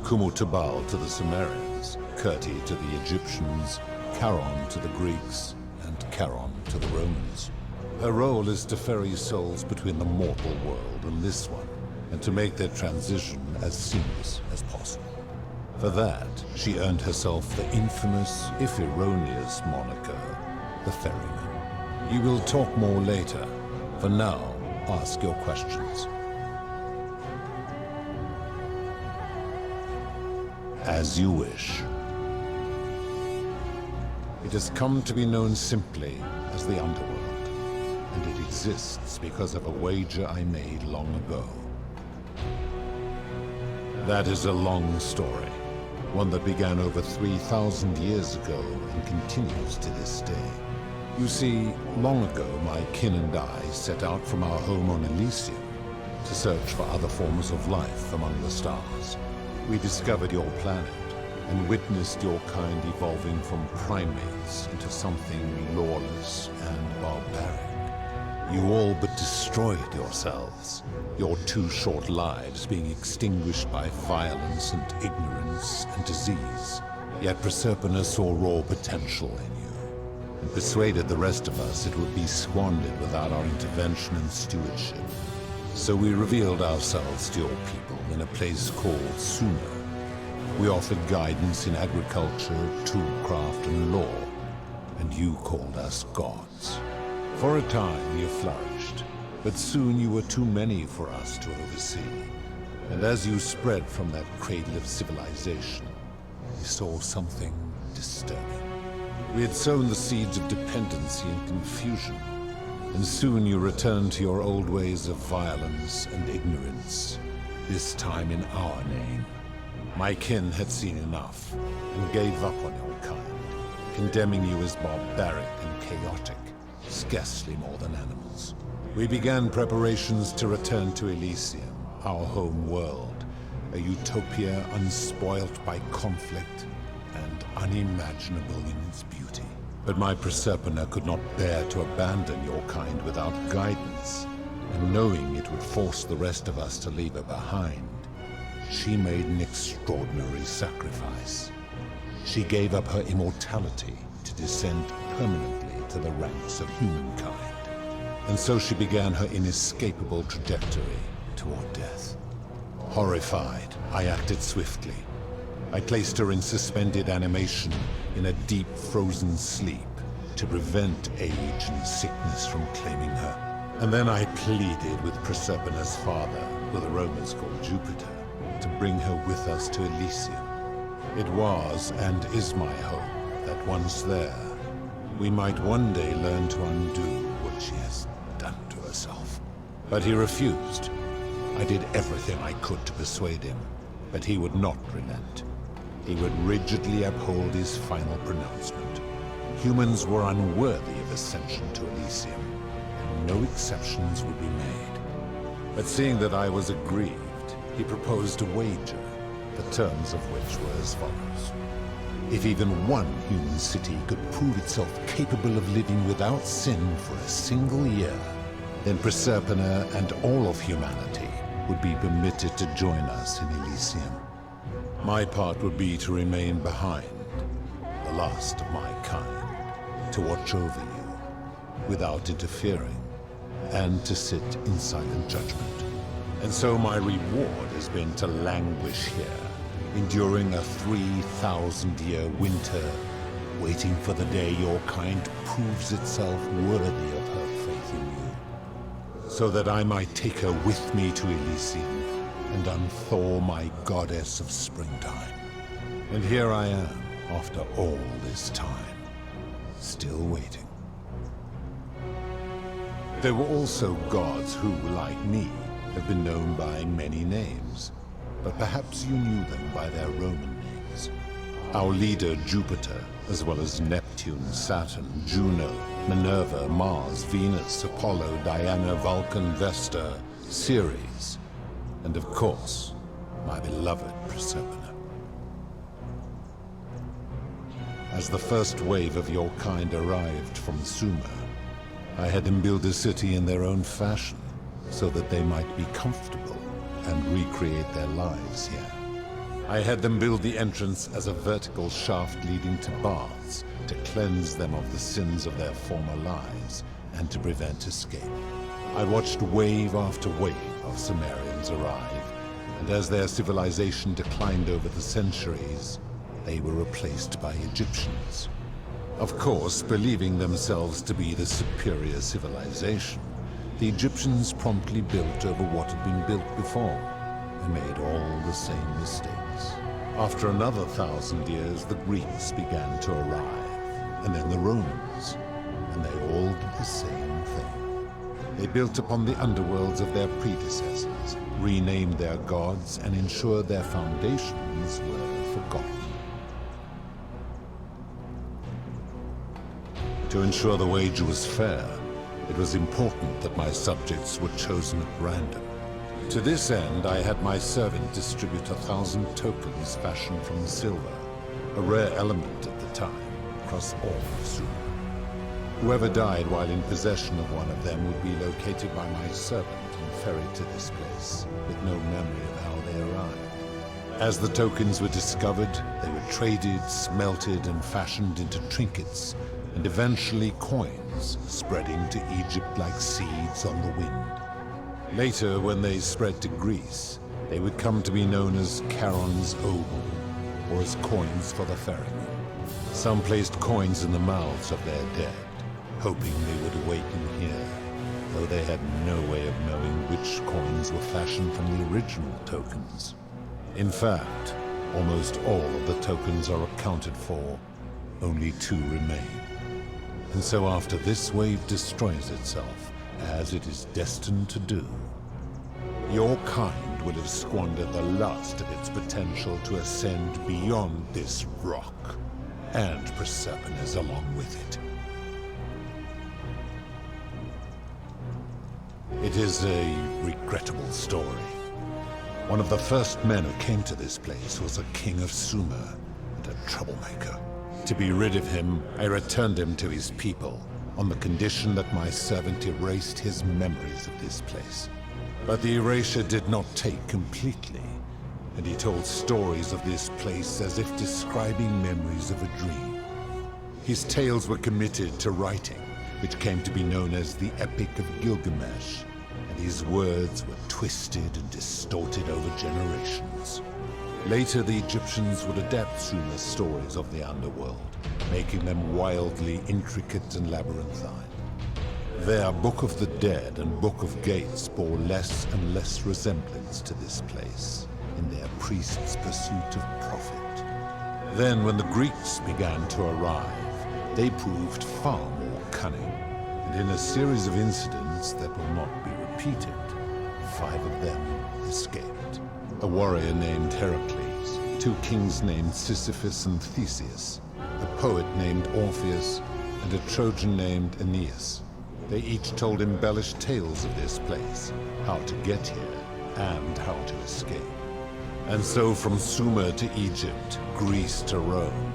Speaker 17: Kumutabal to the Sumerians, Kurti to the Egyptians, Charon to the Greeks, and Charon to the Romans. Her role is to ferry souls between the mortal world and this one, and to make their transition as seamless as possible. For that, she earned herself the infamous, if erroneous, moniker, the Ferryman. You will talk more later. For now, ask your questions. As you wish. It has come to be known simply as the Underworld, and it exists because of a wager I made long ago. That is a long story, one that began over 3,000 years ago and continues to this day. You see, long ago my kin and I set out from our home on Elysium to search for other forms of life among the stars. We discovered your planet and witnessed your kind evolving from primates into something lawless and barbaric. You all but destroyed yourselves, your 2 short lives being extinguished by violence and ignorance and disease. Yet Prasapana saw raw potential in you, and persuaded the rest of us it would be squandered without our intervention and stewardship. So we revealed ourselves to your people in a place called Sumer. We offered guidance in agriculture, toolcraft, and law, and you called us gods. For a time you flourished, but soon you were too many for us to oversee. And as you spread from that cradle of civilization, we saw something disturbing. We had sown the seeds of dependency and confusion, and soon you returned to your old ways of violence and ignorance, this time in our name. My kin had seen enough and gave up on your kind, condemning you as barbaric and chaotic, scarcely more than animals. We began preparations to return to Elysium, our home world, a utopia unspoilt by conflict and unimaginable in its beauty. But my Prasapana could not bear to abandon your kind without guidance, and knowing it would force the rest of us to leave her behind, she made an extraordinary sacrifice. She gave up her immortality to descend permanently to the ranks of humankind. And so she began her inescapable trajectory toward death. Horrified, I acted swiftly. I placed her in suspended animation in a deep frozen sleep to prevent age and sickness from claiming her. And then I pleaded with Prasapana's father, who the Romans called Jupiter, to bring her with us to Elysium. It was and is my hope that once there, we might one day learn to undo what she has done to herself. But he refused. I did everything I could to persuade him, but he would not relent. He would rigidly uphold his final pronouncement. Humans were unworthy of ascension to Elysium, and no exceptions would be made. But seeing that I was aggrieved, he proposed a wager, the terms of which were as follows. If even one human city could prove itself capable of living without sin for a single year, then Prasapana and all of humanity would be permitted to join us in Elysium. My part would be to remain behind, the last of my kind, to watch over you, without interfering, and to sit in silent judgment. And so my reward has been to languish here, enduring a 3,000-year winter, waiting for the day your kind proves itself worthy of her faith in you, so that I might take her with me to Elysium and unthaw my goddess of springtime. And here I am, after all this time, still waiting. There were also gods who, like me, have been known by many names, but perhaps you knew them by their Roman names. Our leader, Jupiter, as well as Neptune, Saturn, Juno, Minerva, Mars, Venus, Apollo, Diana, Vulcan, Vesta, Ceres, and of course, my beloved Prasapana. As the first wave of your kind arrived from Sumer, I had them build a city in their own fashion, so that they might be comfortable and recreate their lives here. I had them build the entrance as a vertical shaft leading to baths to cleanse them of the sins of their former lives and to prevent escape. I watched wave after wave of Sumerians arrive, and as their civilization declined over the centuries, they were replaced by Egyptians. Of course, believing themselves to be the superior civilization, the Egyptians promptly built over what had been built before, and made all the same mistakes. After another 1,000 years, the Greeks began to arrive, and then the Romans, and they all did the same thing. They built upon the underworlds of their predecessors, renamed their gods, and ensured their foundations were forgotten. To ensure the wager was fair, it was important that my subjects were chosen at random. To this end, I had my servant distribute 1,000 tokens fashioned from silver, a rare element at the time, across all of Sumer. Whoever died while in possession of one of them would be located by my servant and ferried to this place, with no memory of how they arrived. As the tokens were discovered, they were traded, smelted, and fashioned into trinkets, and eventually coins, spreading to Egypt like seeds on the wind. Later, when they spread to Greece, they would come to be known as Charon's Oval, or as coins for the ferryman. Some placed coins in the mouths of their dead, hoping they would awaken here, though they had no way of knowing which coins were fashioned from the original tokens. In fact, almost all of the tokens are accounted for, only 2 remain. And so after this wave destroys itself, as it is destined to do, your kind will have squandered the last of its potential to ascend beyond this rock, and Prasapana along with it. It is a regrettable story. One of the first men who came to this place was a king of Sumer and a troublemaker. To be rid of him, I returned him to his people, on the condition that my servant erased his memories of this place. But the erasure did not take completely, and he told stories of this place as if describing memories of a dream. His tales were committed to writing, which came to be known as the Epic of Gilgamesh, and his words were twisted and distorted over generations. Later, the Egyptians would adapt Sumer's stories of the Underworld, making them wildly intricate and labyrinthine. Their Book of the Dead and Book of Gates bore less and less resemblance to this place in their priests' pursuit of profit. Then, when the Greeks began to arrive, they proved far more cunning, and in a series of incidents that will not be repeated, 5 of them escaped. A warrior named Heracles, 2 kings named Sisyphus and Theseus, a poet named Orpheus, and a Trojan named Aeneas. They each told embellished tales of this place, how to get here, and how to escape. And so from Sumer to Egypt, Greece to Rome,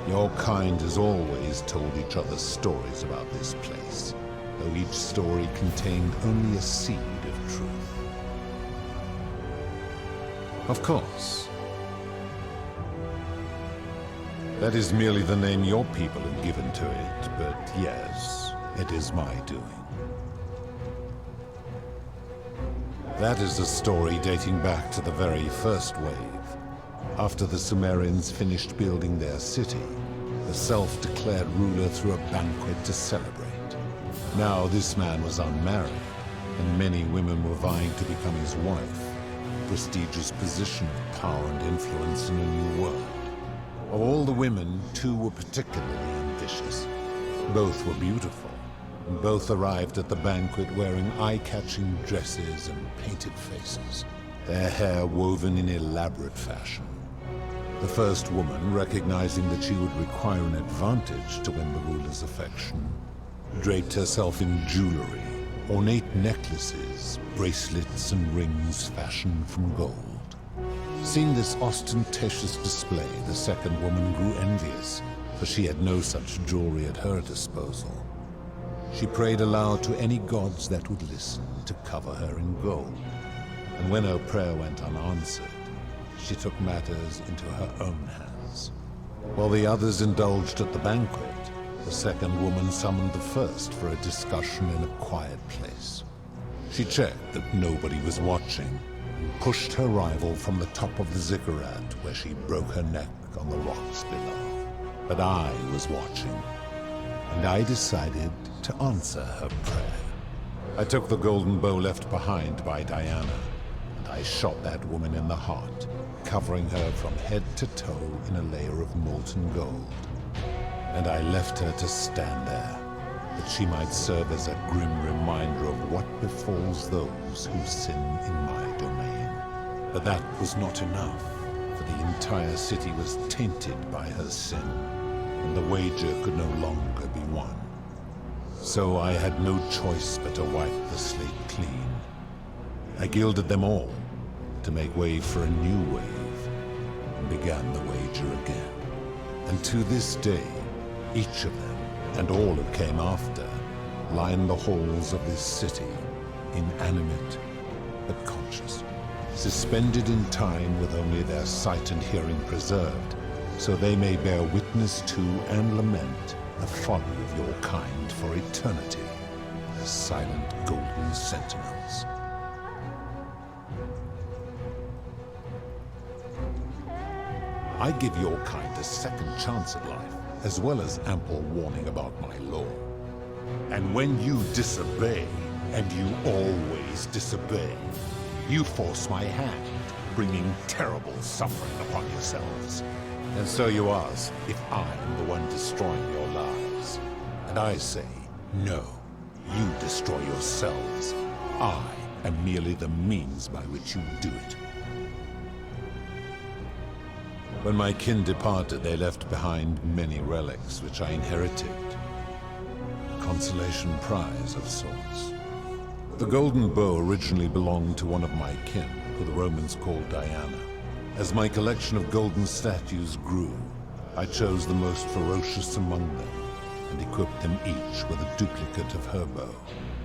Speaker 17: your kind has always told each other stories about this place, though each story contained only a seed of truth. Of course, that is merely the name your people have given to it, but yes, it is my doing. That is a story dating back to the very first wave. After the Sumerians finished building their city, the self-declared ruler threw a banquet to celebrate. Now this man was unmarried, and many women were vying to become his wife, a prestigious position of power and influence in a new world. Of all the women, 2 were particularly ambitious. Both were beautiful, and both arrived at the banquet wearing eye-catching dresses and painted faces, their hair woven in elaborate fashion. The first woman, recognizing that she would require an advantage to win the ruler's affection, draped herself in jewelry, ornate necklaces, bracelets, and rings fashioned from gold. Seeing this ostentatious display, the second woman grew envious, for she had no such jewelry at her disposal. She prayed aloud to any gods that would listen to cover her in gold, and when her prayer went unanswered, she took matters into her own hands. While the others indulged at the banquet, the second woman summoned the first for a discussion in a quiet place. She checked that nobody was watching, and pushed her rival from the top of the ziggurat, where she broke her neck on the rocks below. But I was watching, and I decided to answer her prayer. I took the golden bow left behind by Diana, and I shot that woman in the heart, covering her from head to toe in a layer of molten gold. And I left her to stand there, that she might serve as a grim reminder of what befalls those who sin in my domain. But that was not enough, for the entire city was tainted by her sin, and the wager could no longer be won. So I had no choice but to wipe the slate clean. I gilded them all, to make way for a new wave, and began the wager again. And to this day, each of them, and all who came after, line the halls of this city, inanimate but conscious, suspended in time with only their sight and hearing preserved, so they may bear witness to and lament the folly of your kind for eternity, as silent golden sentinels. I give your kind a second chance at life, as well as ample warning about my law. And when you disobey, and you always disobey, you force my hand, bringing terrible suffering upon yourselves. And so you ask if I am the one destroying your lives. And I say, no, you destroy yourselves. I and merely the means by which you do it. When my kin departed, they left behind many relics which I inherited. A consolation prize of sorts. The golden bow originally belonged to one of my kin, who the Romans called Diana. As my collection of golden statues grew, I chose the most ferocious among them, and equipped them each with a duplicate of her bow,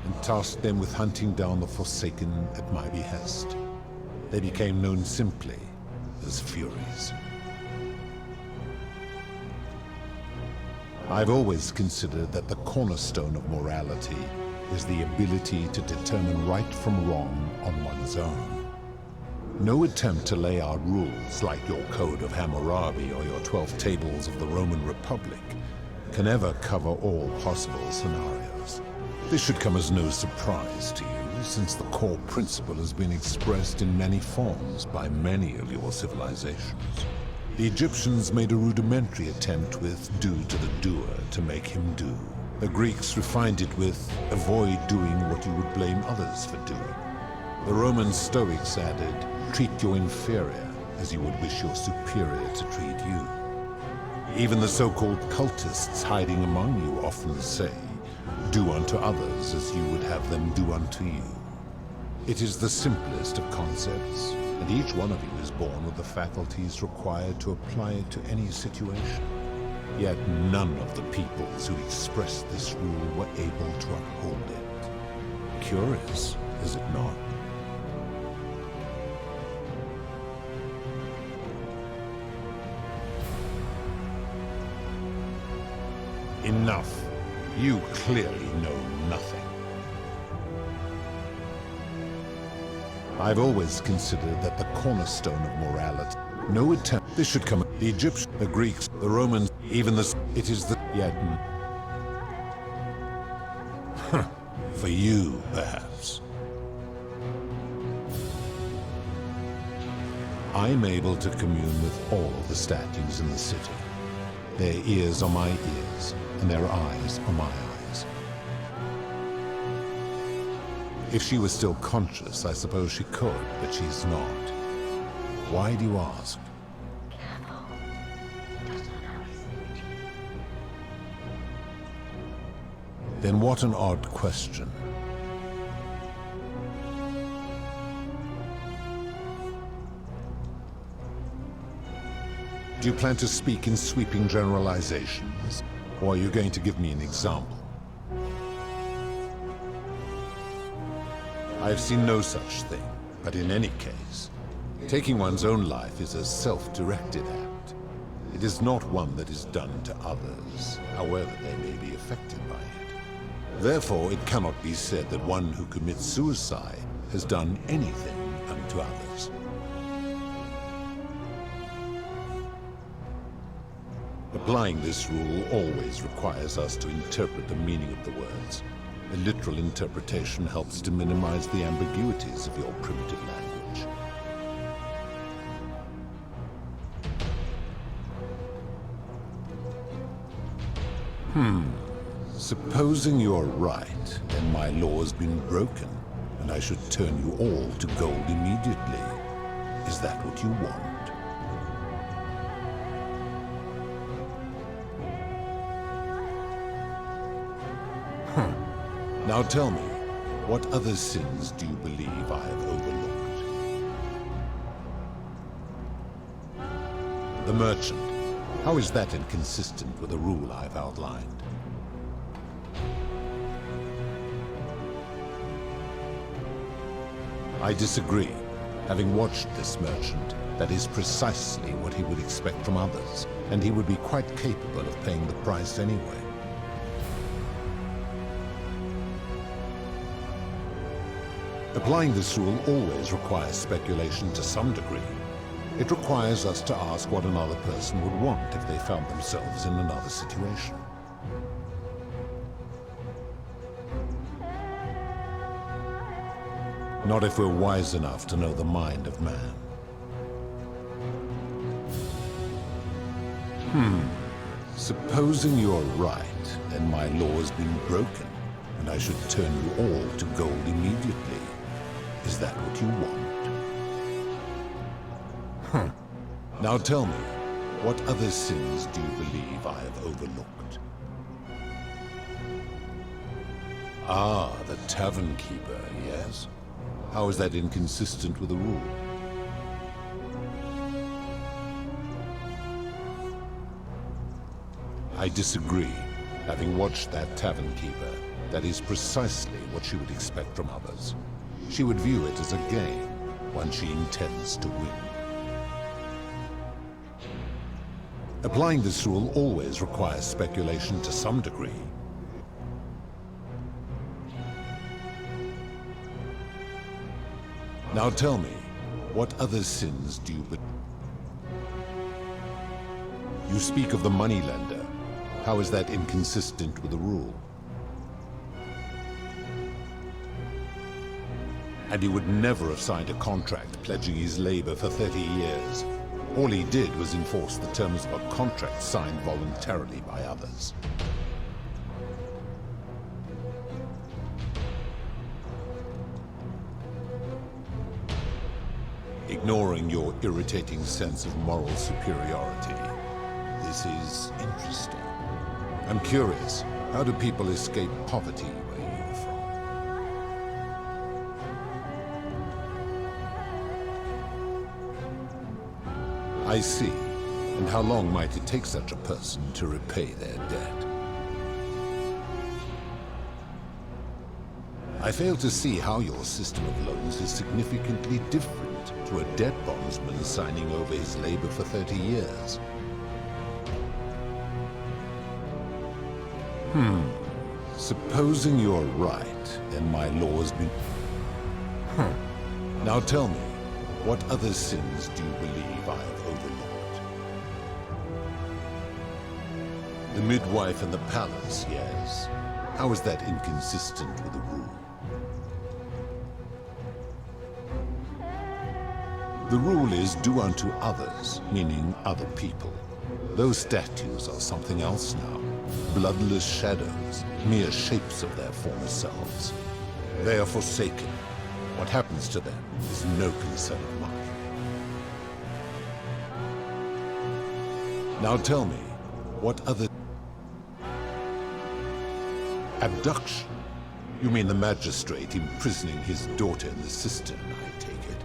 Speaker 17: and tasked them with hunting down the Forsaken at my behest. They became known simply as Furies. I've always considered that the cornerstone of morality is the ability to determine right from wrong on one's own. No attempt to lay out rules like your Code of Hammurabi or your 12 Tables of the Roman Republic can ever cover all possible scenarios. This should come as no surprise to you, since the core principle has been expressed in many forms by many of your civilizations. The Egyptians made a rudimentary attempt with do to the doer to make him do. The Greeks refined it with avoid doing what you would blame others for doing. The Roman Stoics added, treat your inferior as you would wish your superior to treat you. Even the so-called cultists hiding among you often say, do unto others as you would have them do unto you. It is the simplest of concepts, and each one of you is born with the faculties required to apply it to any situation. Yet none of the peoples who expressed this rule were able to uphold it. Curious, is it not? Enough. You clearly know nothing. I've always considered that the cornerstone of morality, no attempt, this should come, the Egyptians, the Greeks, the Romans, even the, it is the, yet, for you, perhaps. I'm able to commune with all the statues in the city. Their ears are my ears, and their eyes are my eyes. If she was still conscious, I suppose she could, but she's not. Why do you ask? Then what an odd question. Do you plan to speak in sweeping generalizations, or are you going to give me an example? I have seen no such thing, but in any case, taking one's own life is a self-directed act. It is not one that is done to others, however they may be affected by it. Therefore, it cannot be said that one who commits suicide has done anything unto others. Applying this rule always requires us to interpret the meaning of the words. A literal interpretation helps to minimize the ambiguities of your primitive language. Supposing you're right, then my law has been broken, and I should turn you all to gold immediately. Is that what you want? Now tell me, what other sins do you believe I have overlooked? The merchant. How is that inconsistent with the rule I've outlined? I disagree. Having watched this merchant, that is precisely what he would expect from others, and he would be quite capable of paying the price anyway. Applying this rule always requires speculation to some degree. It requires us to ask what another person would want if they found themselves in another situation. Not if we're wise enough to know the mind of man. Supposing you're right, then my law has been broken, and I should turn you all to gold immediately. Is that what you want? Huh. Now tell me, what other sins do you believe I have overlooked? Ah, the tavern keeper, yes? How is that inconsistent with the rule? I disagree. Having watched that tavern keeper, that is precisely what she would expect from others. She would view it as a game, one she intends to win. Applying this rule always requires speculation to some degree. Now tell me, what other sins do you You speak of the moneylender. How is that inconsistent with the rule? And he would never have signed a contract pledging his labor for 30 years. All he did was enforce the terms of a contract signed voluntarily by others. Ignoring your irritating sense of moral superiority, this is interesting. I'm curious, how do people escape poverty where you're from? I see. And how long might it take such a person to repay their debt? I fail to see how your system of loans is significantly different to a debt bondsman signing over his labor for 30 years. Supposing you're right, and my law's been... Now tell me, what other sins do you believe I have overlooked? The midwife and the palace, yes. How is that inconsistent with the rule? The rule is do unto others, meaning other people. Those statues are something else now. Bloodless shadows, mere shapes of their former selves. They are forsaken. What happens to them is no concern of mine. Now tell me, what other... Abduction? You mean the magistrate imprisoning his daughter in the cistern, I take it.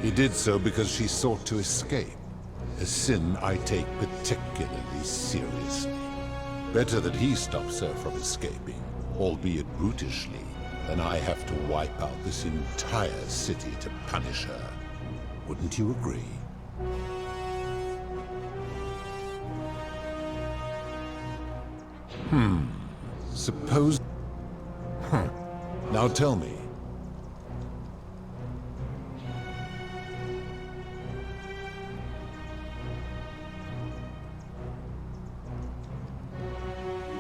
Speaker 17: He did so because she sought to escape. A sin I take particularly seriously. Better that he stops her from escaping, albeit brutishly, than I have to wipe out this entire city to punish her. Wouldn't you agree? Suppose... Now tell me.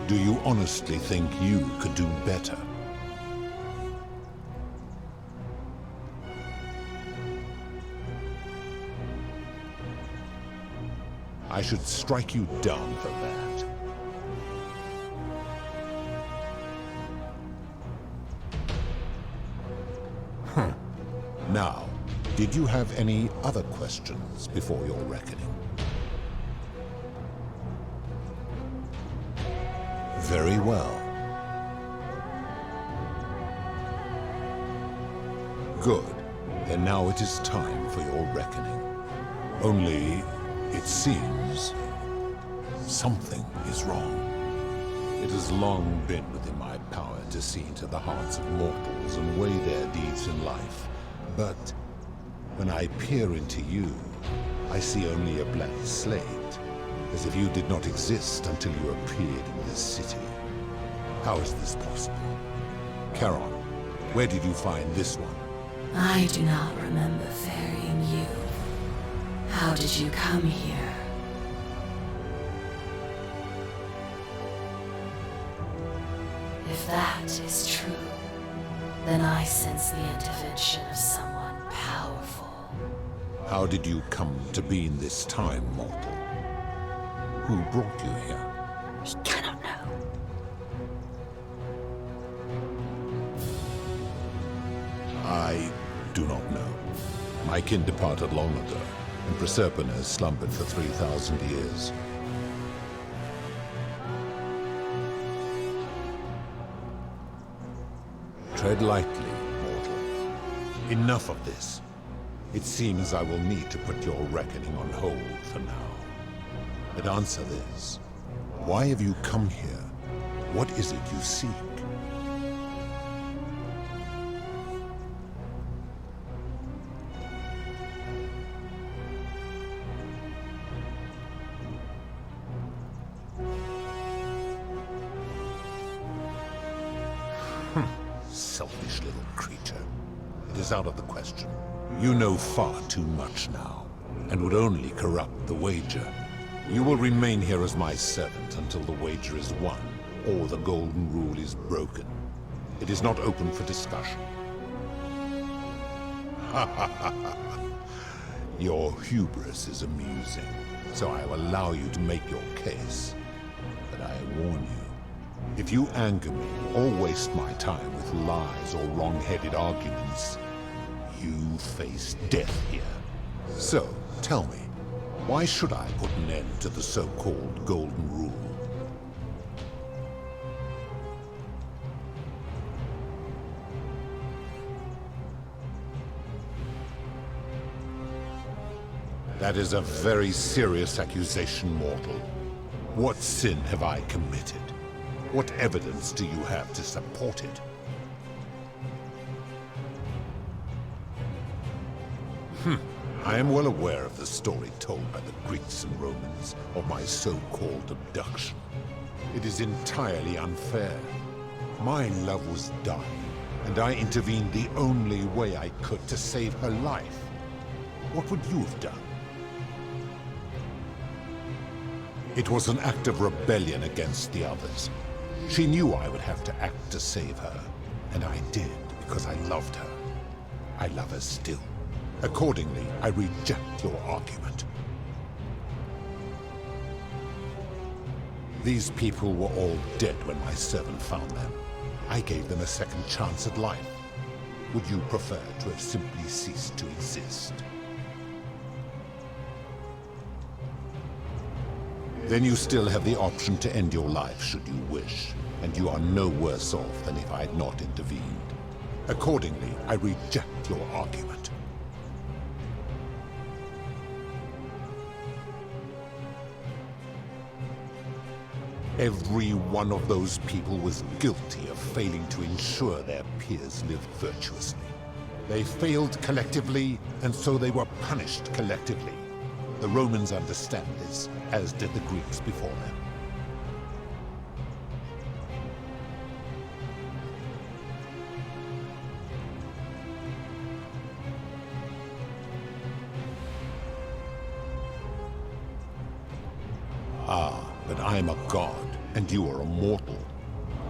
Speaker 17: Do you honestly think you could do better? I should strike you down for that. Now, did you have any other questions before your reckoning? Very well. Good. Then now it is time for your reckoning. Only, it seems, something is wrong. It has long been within my power to see into the hearts of mortals and weigh their deeds in life. But when I peer into you, I see only a blank slate. As if you did not exist until you appeared in this city. How is this possible? Charon, where did you find this one?
Speaker 18: I do not remember ferrying you. How did you come here? If that is true, then I sense the intervention of someone powerful.
Speaker 17: How did you come to be in this time, mortal? Who brought you here?
Speaker 18: We cannot know.
Speaker 17: I do not know. My kin departed long ago, and Prasapana has slumbered for 3,000 years. Tread lightly, mortal. Enough of this. It seems I will need to put your reckoning on hold for now. But answer this. Why have you come here? What is it you seek? Selfish little creature. It is out of the question. You know far too much now, and would only corrupt the wager. You will remain here as my servant until the wager is won, or the golden rule is broken. It is not open for discussion. Your hubris is amusing, so I will allow you to make your case. But I warn you, if you anger me or waste my time with lies or wrong-headed arguments, you face death here. So, tell me, why should I put an end to the so-called Golden Rule? That is a very serious accusation, mortal. What sin have I committed? What evidence do you have to support it? I am well aware of the story told by the Greeks and Romans of my so-called abduction. It is entirely unfair. My love was dying, and I intervened the only way I could to save her life. What would you have done? It was an act of rebellion against the others. She knew I would have to act to save her, and I did because I loved her. I love her still. Accordingly, I reject your argument. These people were all dead when my servant found them. I gave them a second chance at life. Would you prefer to have simply ceased to exist? Then you still have the option to end your life should you wish, and you are no worse off than if I had not intervened. Accordingly, I reject your argument. Every one of those people was guilty of failing to ensure their peers lived virtuously. They failed collectively, and so they were punished collectively. The Romans understand this, as did the Greeks before them. Ah, but I am a god, and you are a mortal.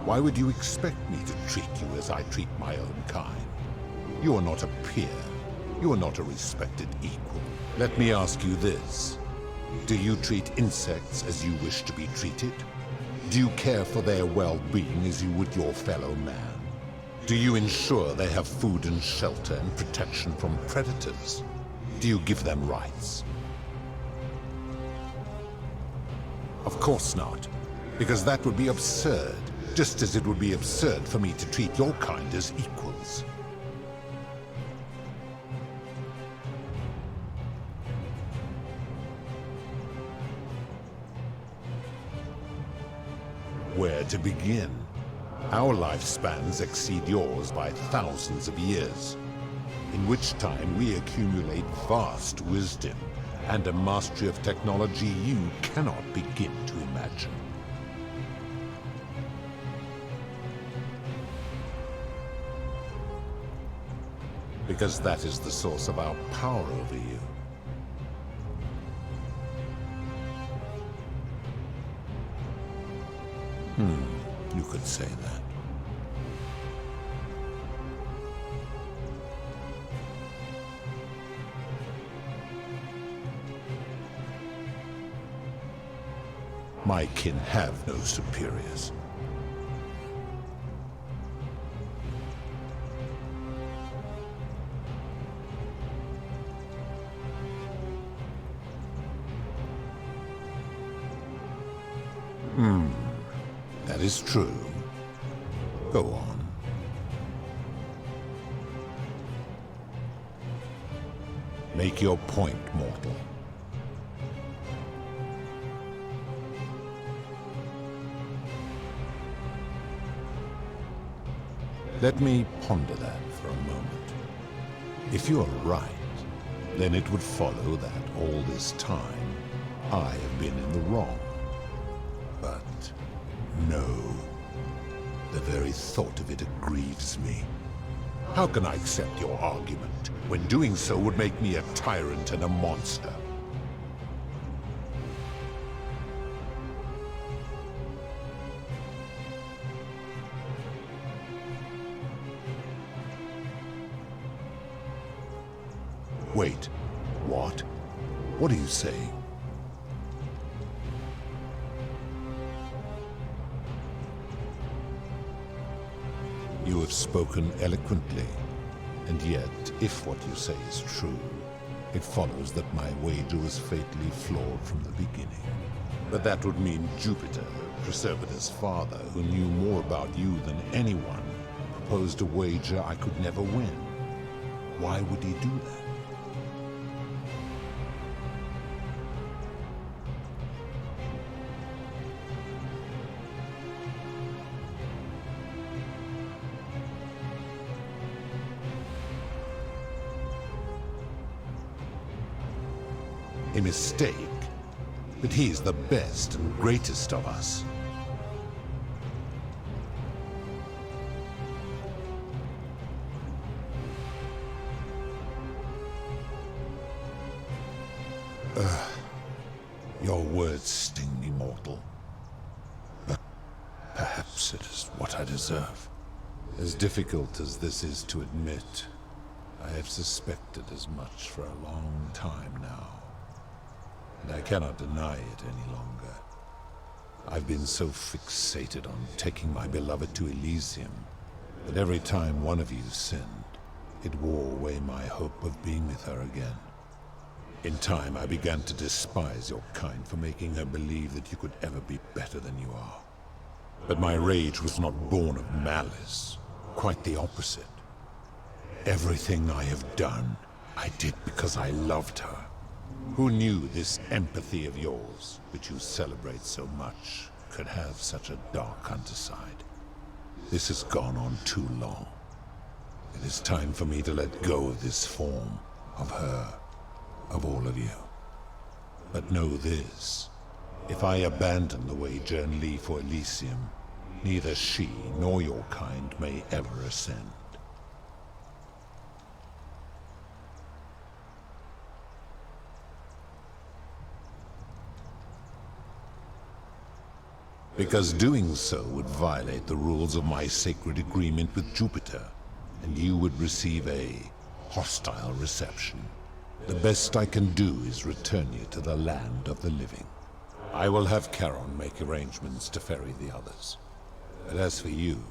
Speaker 17: Why would you expect me to treat you as I treat my own kind? You are not a peer. You are not a respected equal. Let me ask you this. Do you treat insects as you wish to be treated? Do you care for their well-being as you would your fellow man? Do you ensure they have food and shelter and protection from predators? Do you give them rights? Of course not, because that would be absurd, just as it would be absurd for me to treat your kind as equals. Where to begin? Our lifespans exceed yours by thousands of years, in which time we accumulate vast wisdom and a mastery of technology you cannot begin to imagine. Because that is the source of our power over you. You could say that. My kin have no superiors. That is true. Go on. Make your point, mortal. Let me ponder that for a moment. If you are right, then it would follow that all this time I have been in the wrong. But no. The very thought of it grieves me. How can I accept your argument when doing so would make me a tyrant and a monster? Wait, what? What are you saying? You have spoken eloquently, and yet, if what you say is true, it follows that my wager was fatally flawed from the beginning. But that would mean Jupiter, Prasapana's father, who knew more about you than anyone, proposed a wager I could never win. Why would he do that? A mistake? But he is the best and greatest of us. Your words sting me, mortal. But perhaps it is what I deserve. As difficult as this is to admit, I have suspected as much for a long time now. And I cannot deny it any longer. I've been so fixated on taking my beloved to Elysium that every time one of you sinned, it wore away my hope of being with her again. In time, I began to despise your kind for making her believe that you could ever be better than you are. But my rage was not born of malice, quite the opposite. Everything I have done, I did because I loved her. Who knew this empathy of yours, which you celebrate so much, could have such a dark underside? This has gone on too long. It is time for me to let go of this form, of her, of all of you. But know this, if I abandon the wager and leave for Elysium, neither she nor your kind may ever ascend. Because doing so would violate the rules of my sacred agreement with Jupiter, and you would receive a hostile reception. The best I can do is return you to the land of the living. I will have Charon make arrangements to ferry the others. But as for you,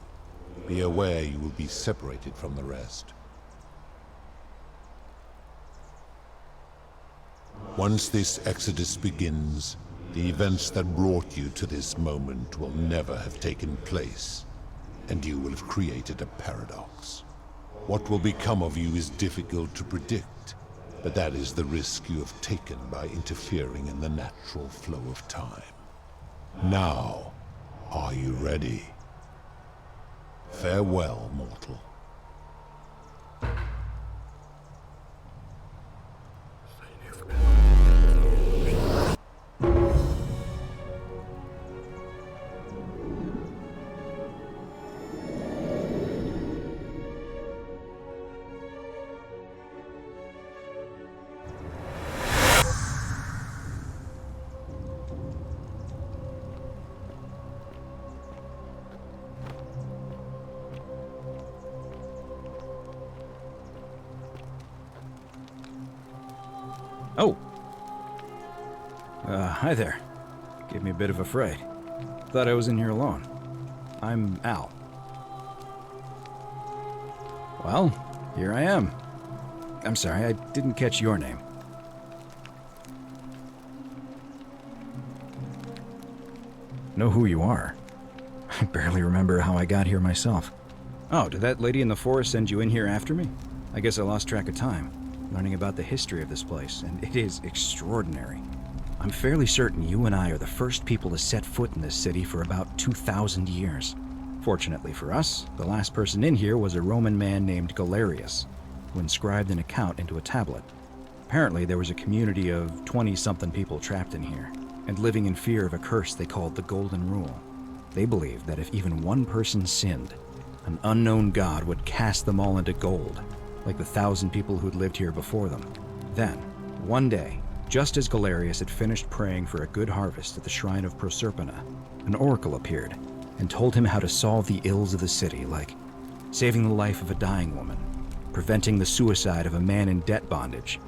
Speaker 17: be aware you will be separated from the rest. Once this exodus begins, the events that brought you to this moment will never have taken place, and you will have created a paradox. What will become of you is difficult to predict, but that is the risk you have taken by interfering in the natural flow of time. Now, are you ready? Farewell, mortal.
Speaker 19: Oh. Hi there. Gave me a bit of a fright. Thought I was in here alone. I'm Al. Well, here I am. I'm sorry, I didn't catch your name. know who you are. I barely remember how I got here myself. Oh, did that lady in the forest send you in here after me? I guess I lost track of time, learning about the history of this place, and it is extraordinary. I'm fairly certain you and I are the first people to set foot in this city for about 2,000 years. Fortunately for us, the last person in here was a Roman man named Galerius, who inscribed an account into a tablet. Apparently, there was a community of 20-something people trapped in here, and living in fear of a curse they called the Golden Rule. They believed that if even one person sinned, an unknown god would cast them all into gold, like the 1,000 people who'd lived here before them. Then, one day, just as Galerius had finished praying for a good harvest at the shrine of Prasapana, an oracle appeared and told him how to solve the ills of the city, like saving the life of a dying woman, preventing the suicide of a man in debt bondage,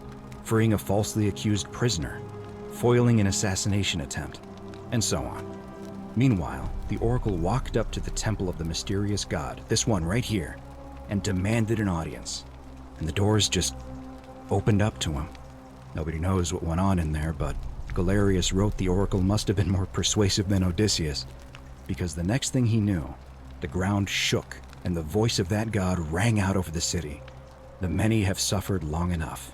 Speaker 19: freeing a falsely accused prisoner, foiling an assassination attempt, and so on. Meanwhile, the oracle walked up to the temple of the mysterious god, this one right here, and demanded an audience. And the doors just opened up to him. Nobody knows what went on in there, but Galerius wrote the oracle must have been more persuasive than Odysseus, because the next thing he knew, the ground shook and the voice of that god rang out over the city. The many have suffered long enough.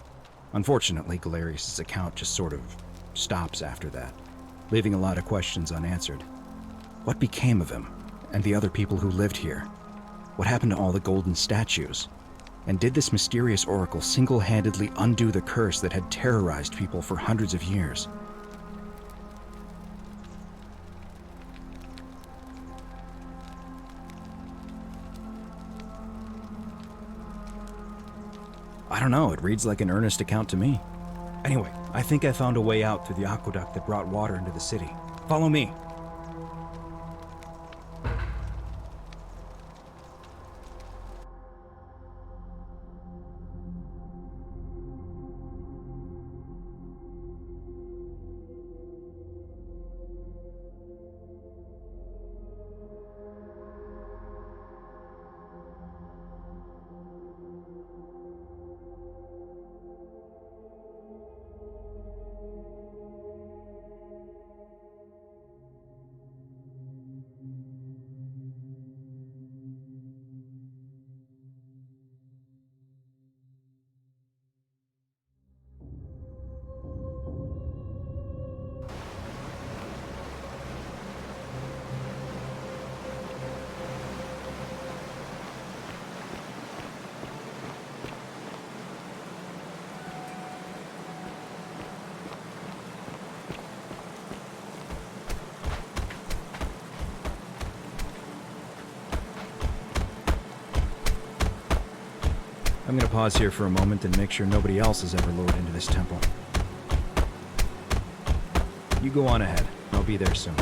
Speaker 19: Unfortunately, Galerius' account just sort of stops after that, leaving a lot of questions unanswered. What became of him and the other people who lived here? What happened to all the golden statues? And did this mysterious oracle single-handedly undo the curse that had terrorized people for hundreds of years? I don't know, it reads like an earnest account to me. Anyway, I think I found a way out through the aqueduct that brought water into the city. Follow me. I'm gonna pause here for a moment and make sure nobody else has ever lured into this temple. You go on ahead. I'll be there soon.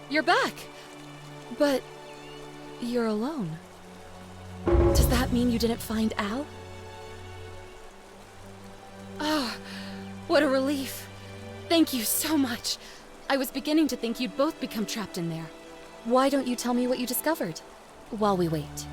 Speaker 20: You're back! But you're alone. Does that mean you didn't find Al? Ah, what a relief. Thank you so much. I was beginning to think you'd both become trapped in there. Why don't you tell me what you discovered while we wait?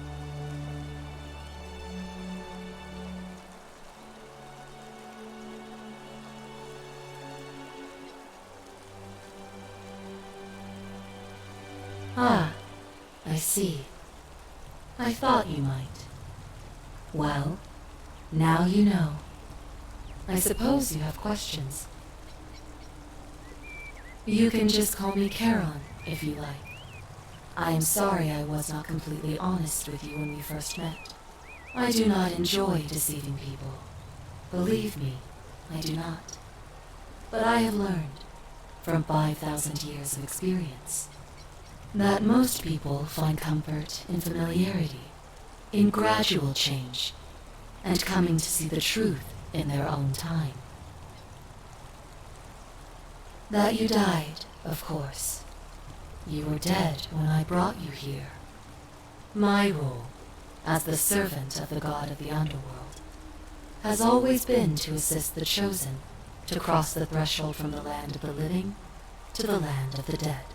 Speaker 18: Ah, I see. I thought you might. Well, now you know. I suppose you have questions. You can just call me Caroline, if you like. I am sorry I was not completely honest with you when we first met. I do not enjoy deceiving people. Believe me, I do not. But I have learned, from 5,000 years of experience. that most people find comfort in familiarity, in gradual change, and coming to see the truth in their own time. That you died, of course. You were dead when I brought you here. My role, as the servant of the god of the Underworld, has always been to assist the chosen to cross the threshold from the land of the living to the land of the dead.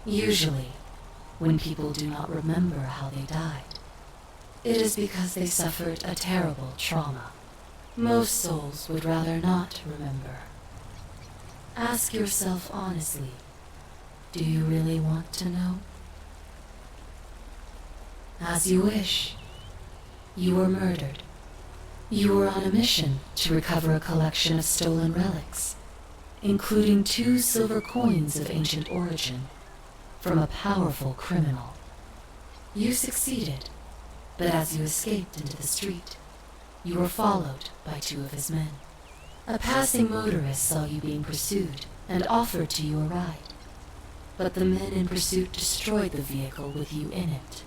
Speaker 18: Usually, when people do not remember how they died, it is because they suffered a terrible trauma. Most souls would rather not remember. Ask yourself honestly, do you really want to know? As you wish. You were murdered. You were on a mission to recover a collection of stolen relics, including 2 silver coins of ancient origin, from a powerful criminal. You succeeded, but as you escaped into the street, you were followed by 2 of his men. A passing motorist saw you being pursued and offered to you a ride, but the men in pursuit destroyed the vehicle with you in it.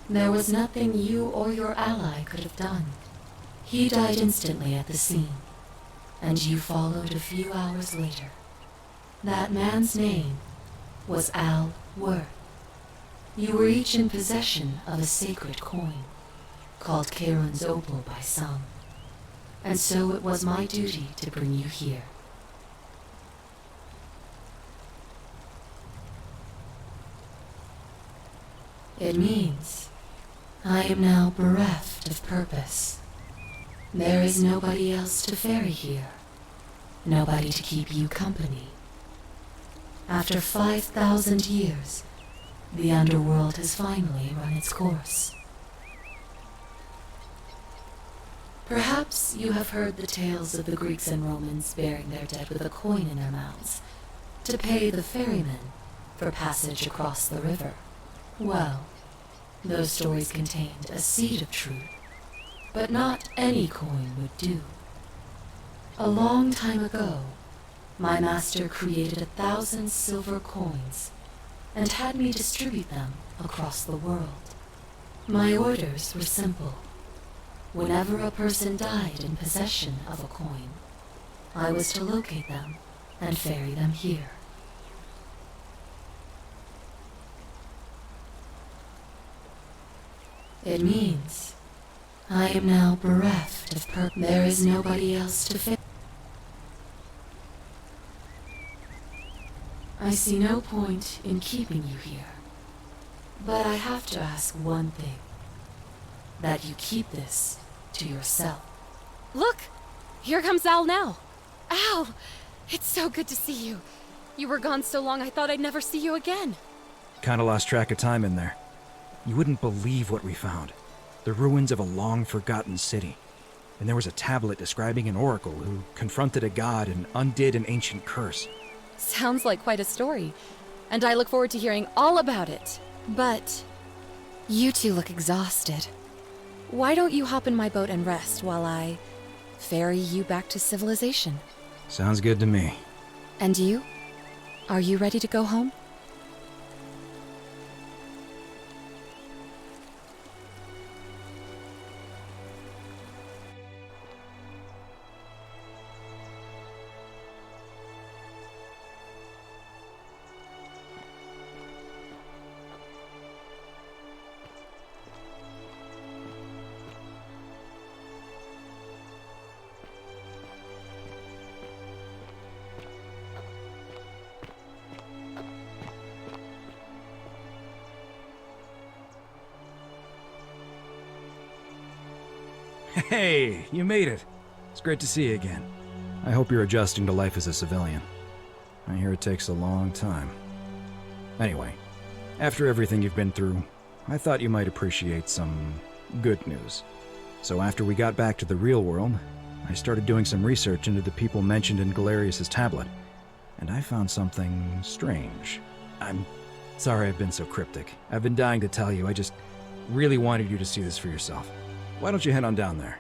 Speaker 18: There was nothing you or your ally could have done. He died instantly at the scene, and you followed a few hours later. That man's name was Al Worth. You were each in possession of a sacred coin, called Charon's Opal by some, and so it was my duty to bring you here. It means I am now bereft of purpose. There is nobody else to ferry here, nobody to keep you company. After 5,000 years, the Underworld has finally run its course. Perhaps you have heard the tales of the Greeks and Romans burying their dead with a coin in their mouths to pay the ferrymen for passage across the river. Well, those stories contained a seed of truth, but not any coin would do. A long time ago, my master created 1,000 silver coins and had me distribute them across the world. My orders were simple. Whenever a person died in possession of a coin, I was to locate them and ferry them here. It means I am now bereft of purpose. There is nobody else to ferry. I see no point in keeping you here, but I have to ask one thing. That you keep this to yourself.
Speaker 20: Look! Here comes Al now. Al! It's so good to see you. You were gone so long I thought I'd never see you again.
Speaker 19: Kinda lost track of time in there. You wouldn't believe what we found. The ruins of a long-forgotten city. And there was a tablet describing an oracle who confronted a god and undid an ancient curse.
Speaker 20: Sounds like quite a story, and I look forward to hearing all about it. But you two look exhausted. Why don't you hop in my boat and rest while I ferry you back to civilization?
Speaker 19: Sounds good to me.
Speaker 20: And you? Are you ready to go home?
Speaker 19: Hey, you made it. It's great to see you again. I hope you're adjusting to life as a civilian. I hear it takes a long time. Anyway, after everything you've been through, I thought you might appreciate some good news. So after we got back to the real world, I started doing some research into the people mentioned in Galerius' tablet, and I found something strange. I'm sorry I've been so cryptic. I've been dying to tell you, I just really wanted you to see this for yourself. Why don't you head on down there?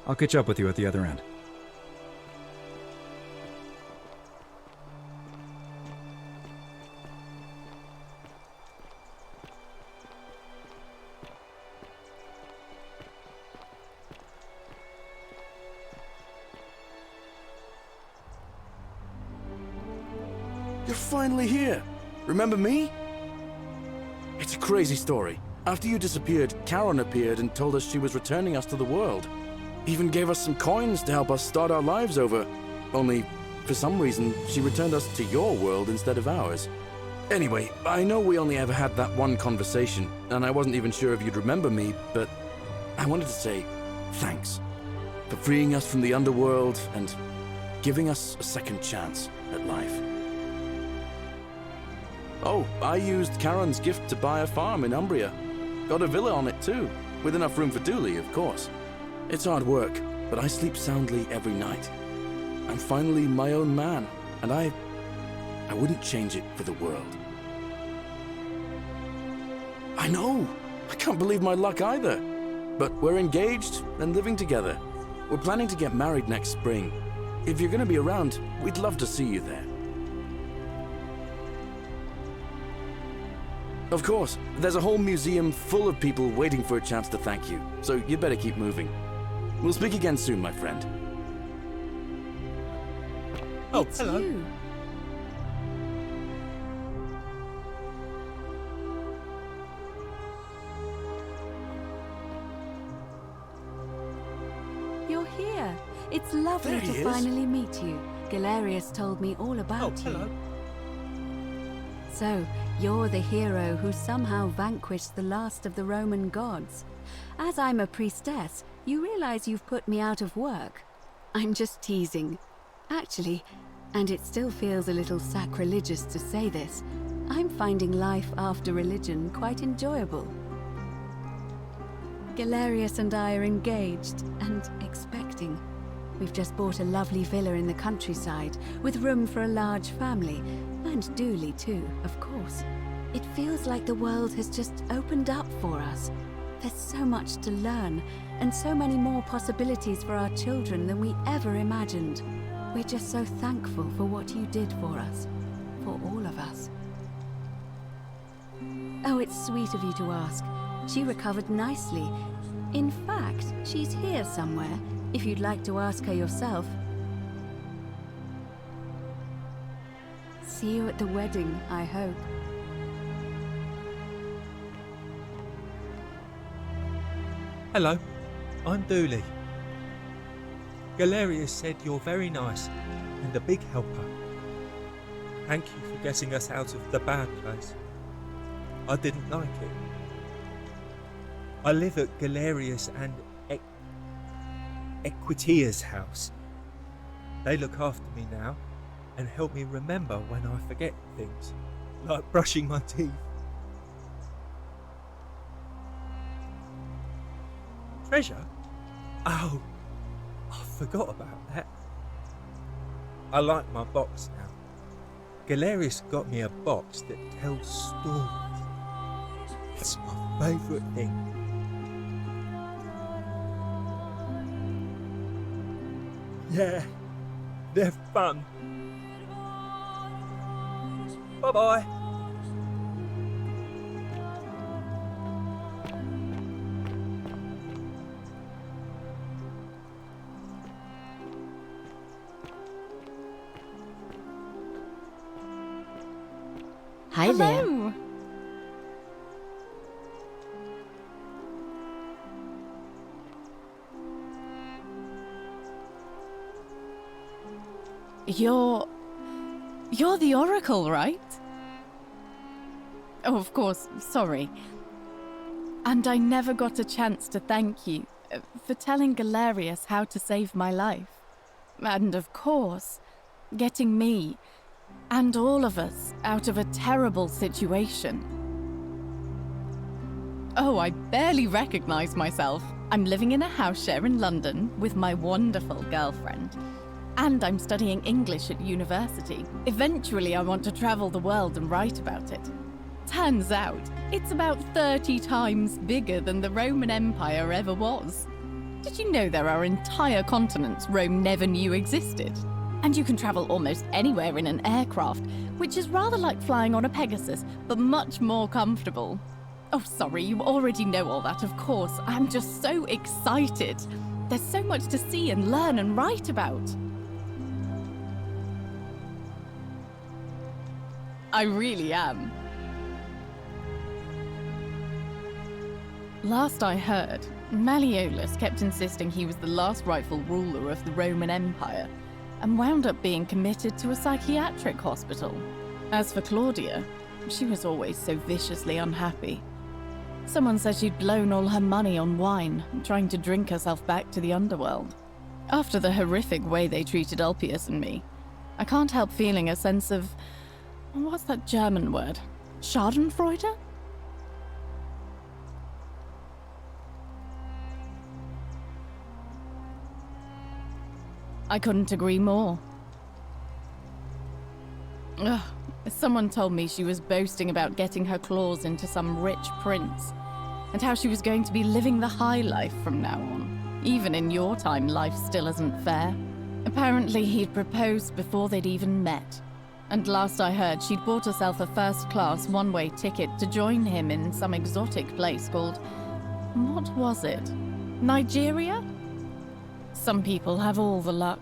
Speaker 19: I'll catch up with you at the other end.
Speaker 2: finally here. Remember me? It's a crazy story. After you disappeared, Karen appeared and told us she was returning us to the world. Even gave us some coins to help us start our lives over. Only, for some reason, she returned us to your world instead of ours. Anyway, I know we only ever had that one conversation, and I wasn't even sure if you'd remember me, but I wanted to say thanks for freeing us from the Underworld and giving us a second chance at life. Oh, I used Karen's gift to buy a farm in Umbria. Got a villa on it too, with enough room for Dooley, of course. It's hard work, but I sleep soundly every night. I'm finally my own man, and I wouldn't change it for the world. I know! I can't believe my luck either. But we're engaged and living together. We're planning to get married next spring. If you're gonna be around, we'd love to see you there. Of course, there's a whole museum full of people waiting for a chance to thank you, so you'd better keep moving. We'll speak again soon, my friend.
Speaker 15: Oh,
Speaker 10: It's
Speaker 15: hello.
Speaker 10: you. You're here. It's lovely
Speaker 2: There he
Speaker 10: to
Speaker 2: is.
Speaker 10: finally meet you. Galerius told me all about you.
Speaker 15: Hello.
Speaker 10: So, you're the hero who somehow vanquished the last of the Roman gods. As I'm a priestess, you realize you've put me out of work. I'm just teasing. Actually, and it still feels a little sacrilegious to say this, I'm finding life after religion quite enjoyable. Galerius and I are engaged and expecting. We've just bought a lovely villa in the countryside with room for a large family, and Dooley too, of course. It feels like the world has just opened up for us. There's so much to learn, and so many more possibilities for our children than we ever imagined. We're just so thankful for what you did for us, for all of us. Oh, it's sweet of you to ask. She recovered nicely. In fact, she's here somewhere, if you'd like to ask her yourself. See you at the wedding, I hope.
Speaker 15: Hello, I'm Dooley. Galerius said you're very nice and a big helper. Thank you for getting us out of the bad place. I didn't like it. I live at Galerius and Equitia's house. They look after me now and help me remember when I forget things, like brushing my teeth. Treasure? Oh, I forgot about that. I like my box now. Galerius got me a box that tells stories. It's my favourite thing. Yeah, they're fun. Bye-bye.
Speaker 20: Hi there.
Speaker 11: Hello. You're the Oracle, right? Oh, of course, sorry. And I never got a chance to thank you for telling Galerius how to save my life. And of course, getting me and all of us out of a terrible situation. Oh, I barely recognize myself. I'm living in a house share in London with my wonderful girlfriend. And I'm studying English at university. Eventually, I want to travel the world and write about it. Turns out, it's about 30 times bigger than the Roman Empire ever was. Did you know there are entire continents Rome never knew existed? And you can travel almost anywhere in an aircraft, which is rather like flying on a Pegasus, but much more comfortable. Oh, sorry, you already know all that, of course. I'm just so excited. There's so much to see and learn and write about. I really am. Last I heard, Malleolus kept insisting he was the last rightful ruler of the Roman Empire, and wound up being committed to a psychiatric hospital. As for Claudia, she was always so viciously unhappy. Someone said she'd blown all her money on wine, trying to drink herself back to the Underworld. After the horrific way they treated Ulpius and me, I can't help feeling a sense of... what's that German word? Schadenfreude? I couldn't agree more. Ugh, someone told me she was boasting about getting her claws into some rich prince, and how she was going to be living the high life from now on. Even in your time, life still isn't fair. Apparently he'd proposed before they'd even met, and last I heard she'd bought herself a first-class one-way ticket to join him in some exotic place called... what was it? Nigeria? Some people have all the luck.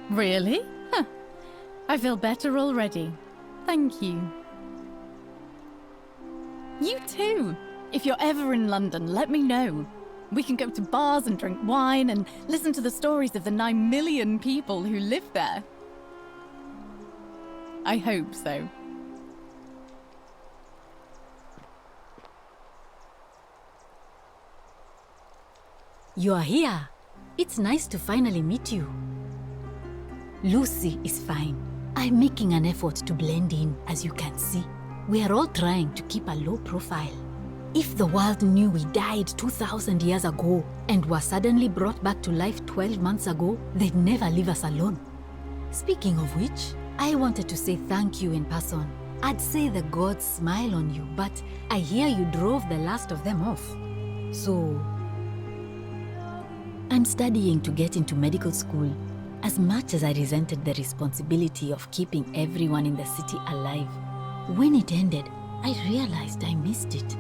Speaker 11: Really? Huh. I feel better already. Thank you. You too! If you're ever in London, let me know. We can go to bars and drink wine and listen to the stories of the 9 million people who live there. I hope so.
Speaker 21: You are here. It's nice to finally meet you. Lucy is fine. I'm making an effort to blend in, as you can see. We are all trying to keep a low profile. If the world knew we died 2,000 years ago and were suddenly brought back to life 12 months ago, they'd never leave us alone. Speaking of which, I wanted to say thank you in person. I'd say the gods smile on you, but I hear you drove the last of them off. So... I'm studying to get into medical school. As much as I resented the responsibility of keeping everyone in the city alive, when it ended, I realized I missed it.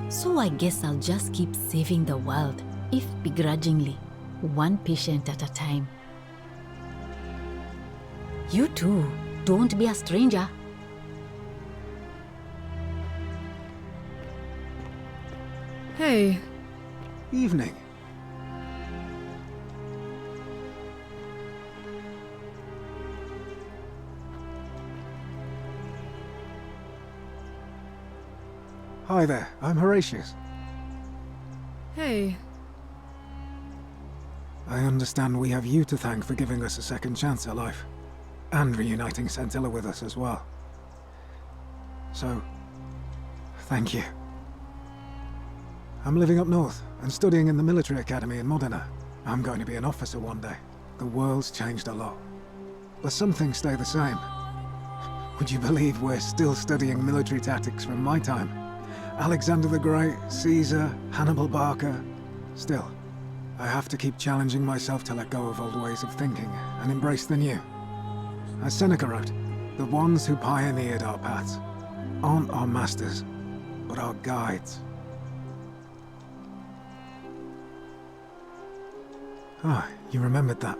Speaker 21: So I guess I'll just keep saving the world, if begrudgingly, one patient at a time. You too, don't be a stranger.
Speaker 12: Hey. Evening. Hi there, I'm Horatius.
Speaker 16: Hey.
Speaker 12: I understand we have you to thank for giving us a second chance at life, and reuniting Scintilla with us as well. So, thank you. I'm living up north and studying in the military academy in Modena. I'm going to be an officer one day. The world's changed a lot, but some things stay the same. Would you believe we're still studying military tactics from my time? Alexander the Great, Caesar, Hannibal Barca. Still, I have to keep challenging myself to let go of old ways of thinking and embrace the new. As Seneca wrote, the ones who pioneered our paths aren't our masters, but our guides. Ah, you remembered that.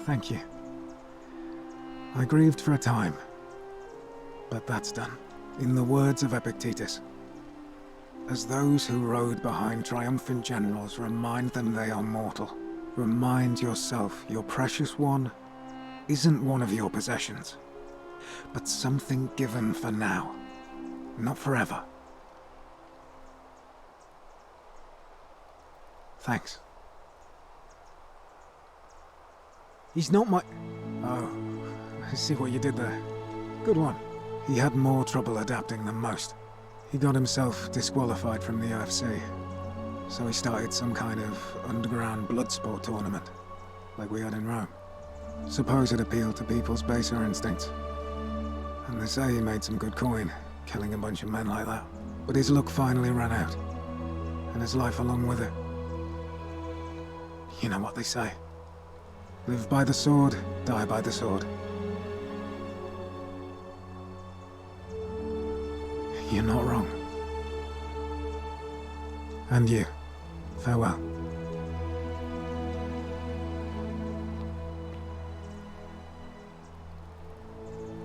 Speaker 12: Thank you. I grieved for a time, but that's done. In the words of Epictetus, as those who rode behind triumphant generals remind them they are mortal, remind yourself your precious one isn't one of your possessions, but something given for now, not forever. Thanks. He's not my... Oh, I see what you did there. Good one. He had more trouble adapting than most. He got himself disqualified from the UFC, so he started some kind of underground blood sport tournament, like we had in Rome. Suppose it appealed to people's baser instincts. And they say he made some good coin, killing a bunch of men like that. But his luck finally ran out, and his life along with it. You know what they say. Live by the sword, die by the sword. You're not wrong. And you, farewell.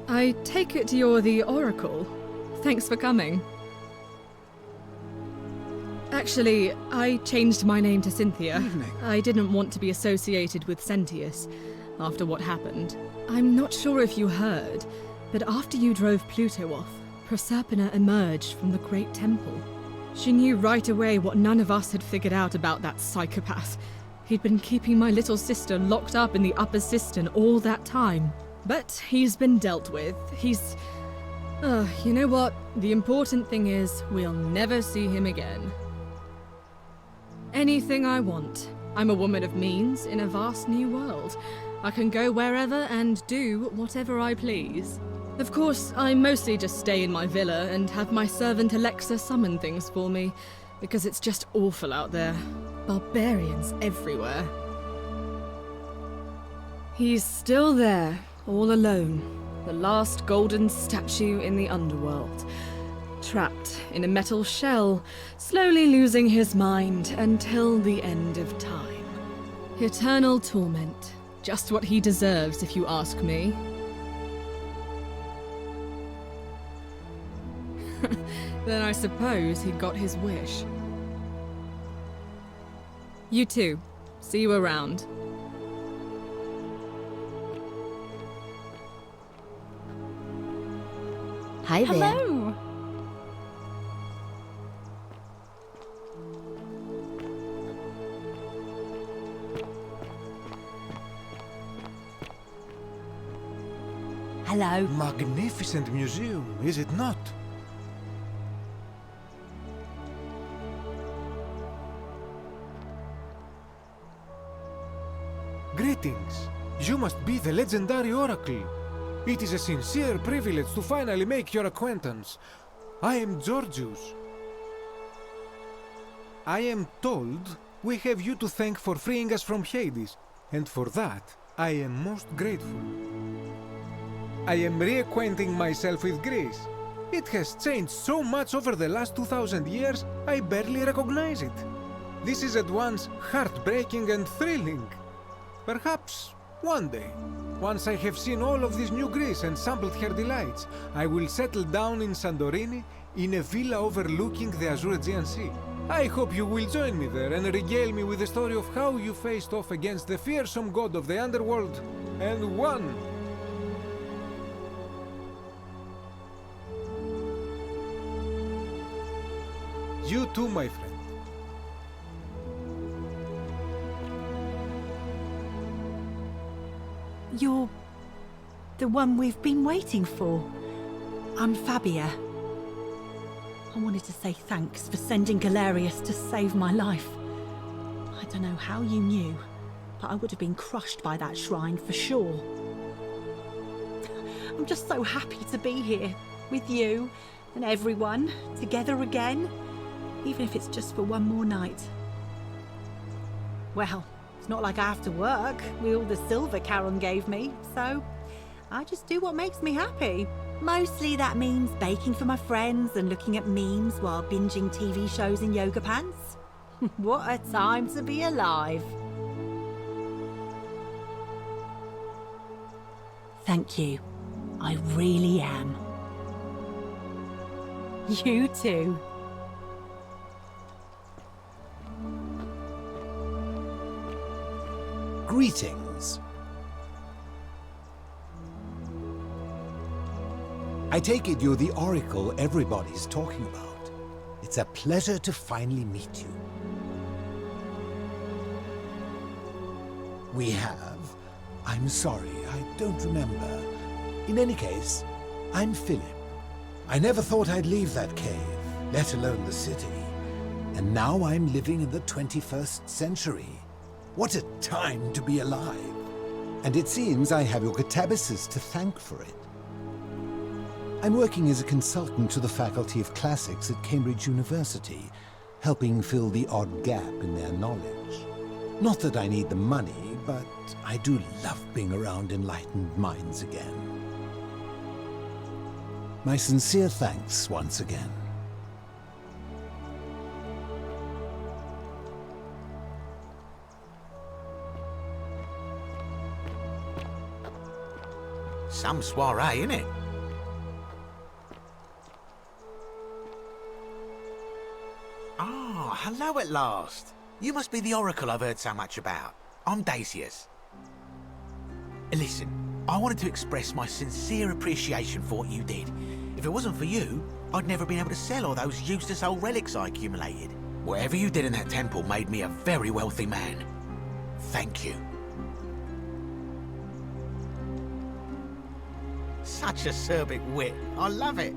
Speaker 1: I take it you're the Oracle. Thanks for coming. Actually, I changed my name to Cynthia.
Speaker 12: Evening.
Speaker 1: I didn't want to be associated with Sentius after what happened. I'm not sure if you heard, but after you drove Pluto off, Prasapana emerged from the Great Temple. She knew right away what none of us had figured out about that psychopath. He'd been keeping my little sister locked up in the upper cistern all that time. But he's been dealt with. He's... you know what? The important thing is, we'll never see him again. Anything I want. I'm a woman of means in a vast new world. I can go wherever and do whatever I please. Of course, I mostly just stay in my villa and have my servant Alexa summon things for me, because it's just awful out there. Barbarians everywhere. He's still there, all alone. The last golden statue in the Underworld. Trapped in a metal shell, slowly losing his mind until the end of time. Eternal torment. Just what he deserves, if you ask me. Then I suppose he got his wish. You too. See you around.
Speaker 21: Hi there.
Speaker 11: Hello!
Speaker 21: Hello.
Speaker 22: Magnificent museum, is it not? Greetings. You must be the legendary Oracle. It is a sincere privilege to finally make your acquaintance. I am Georgius. I am told we have you to thank for freeing us from Hades, and for that I am most grateful. I am reacquainting myself with Greece. It has changed so much over the last 2000 years, I barely recognize it. This is at once heartbreaking and thrilling. Perhaps one day, once I have seen all of this new Greece and sampled her delights, I will settle down in Santorini in a villa overlooking the azure Aegean Sea. I hope you will join me there and regale me with the story of how you faced off against the fearsome god of the Underworld and won. You too, my friend.
Speaker 16: You're the one we've been waiting for. I'm Fabia. I wanted to say thanks for sending Galerius to save my life. I don't know how you knew, but I would have been crushed by that shrine for sure. I'm just so happy to be here with you and everyone together again, even if it's just for one more night. Well, it's not like I have to work with all the silver Charon gave me, so I just do what makes me happy. Mostly that means baking for my friends and looking at memes while binging TV shows in yoga pants. What a time to be alive. Thank you. I really am. You too.
Speaker 23: Greetings. I take it you're the Oracle everybody's talking about. It's a pleasure to finally meet you. We have? I'm sorry, I don't remember. In any case, I'm Philip. I never thought I'd leave that cave, let alone the city. And now I'm living in the 21st century. What a time to be alive! And it seems I have your catabasis to thank for it. I'm working as a consultant to the Faculty of Classics at Cambridge University, helping fill the odd gap in their knowledge. Not that I need the money, but I do love being around enlightened minds again. My sincere thanks once again.
Speaker 13: Some soiree, innit? hello at last. You must be the oracle I've heard so much about. I'm Dacius. Listen, I wanted to express my sincere appreciation for what you did. If it wasn't for you, I'd never been able to sell all those useless old relics I accumulated. Whatever you did in that temple made me a very wealthy man. Thank you. Such acerbic wit. I love it.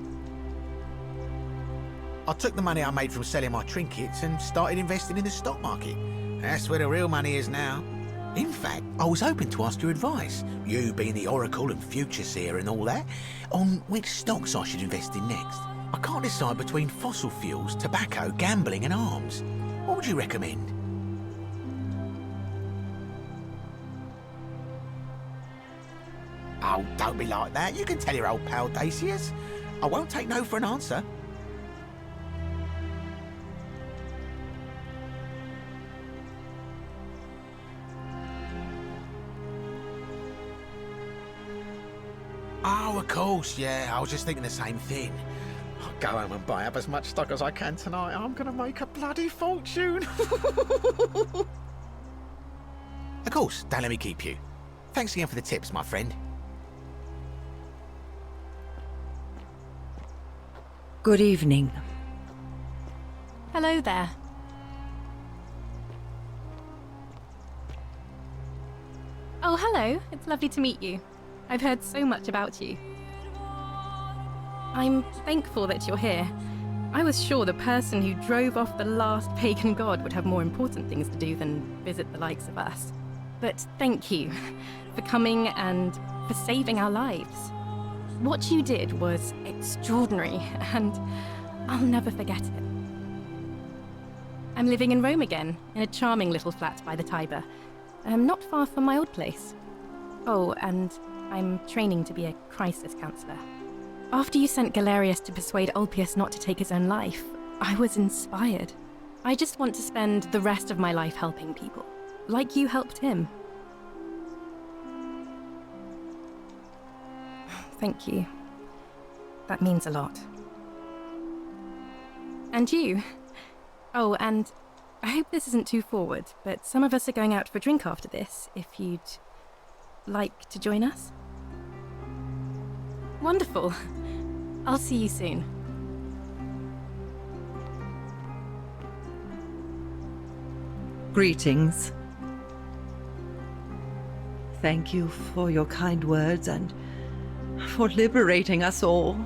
Speaker 13: I took the money I made from selling my trinkets and started investing in the stock market. That's where the real money is now. In fact, I was hoping to ask your advice, you being the oracle and future seer and all that, on which stocks I should invest in next. I can't decide between fossil fuels, tobacco, gambling and arms. What would you recommend? Oh, don't be like that. You can tell your old pal Dacius. I won't take no for an answer. Oh, of course, yeah. I was just thinking the same thing. I'll go home and buy up as much stock as I can tonight. I'm gonna make a bloody fortune. Of course, don't let me keep you. Thanks again for the tips, my friend.
Speaker 9: Good evening.
Speaker 5: Hello there. Oh, hello. It's lovely to meet you. I've heard so much about you. I'm thankful that you're here. I was sure the person who drove off the last pagan god would have more important things to do than visit the likes of us. But thank you for coming and for saving our lives. What you did was extraordinary, and I'll never forget it. I'm living in Rome again, in a charming little flat by the Tiber, not far from my old place. Oh, and I'm training to be a crisis counselor. After you sent Galerius to persuade Ulpius not to take his own life, I was inspired. I just want to spend the rest of my life helping people, like you helped him. Thank you. That means a lot. And you. Oh, and I hope this isn't too forward, but some of us are going out for a drink after this, if you'd like to join us. Wonderful. I'll see you soon.
Speaker 9: Greetings. Thank you for your kind words and for liberating us all.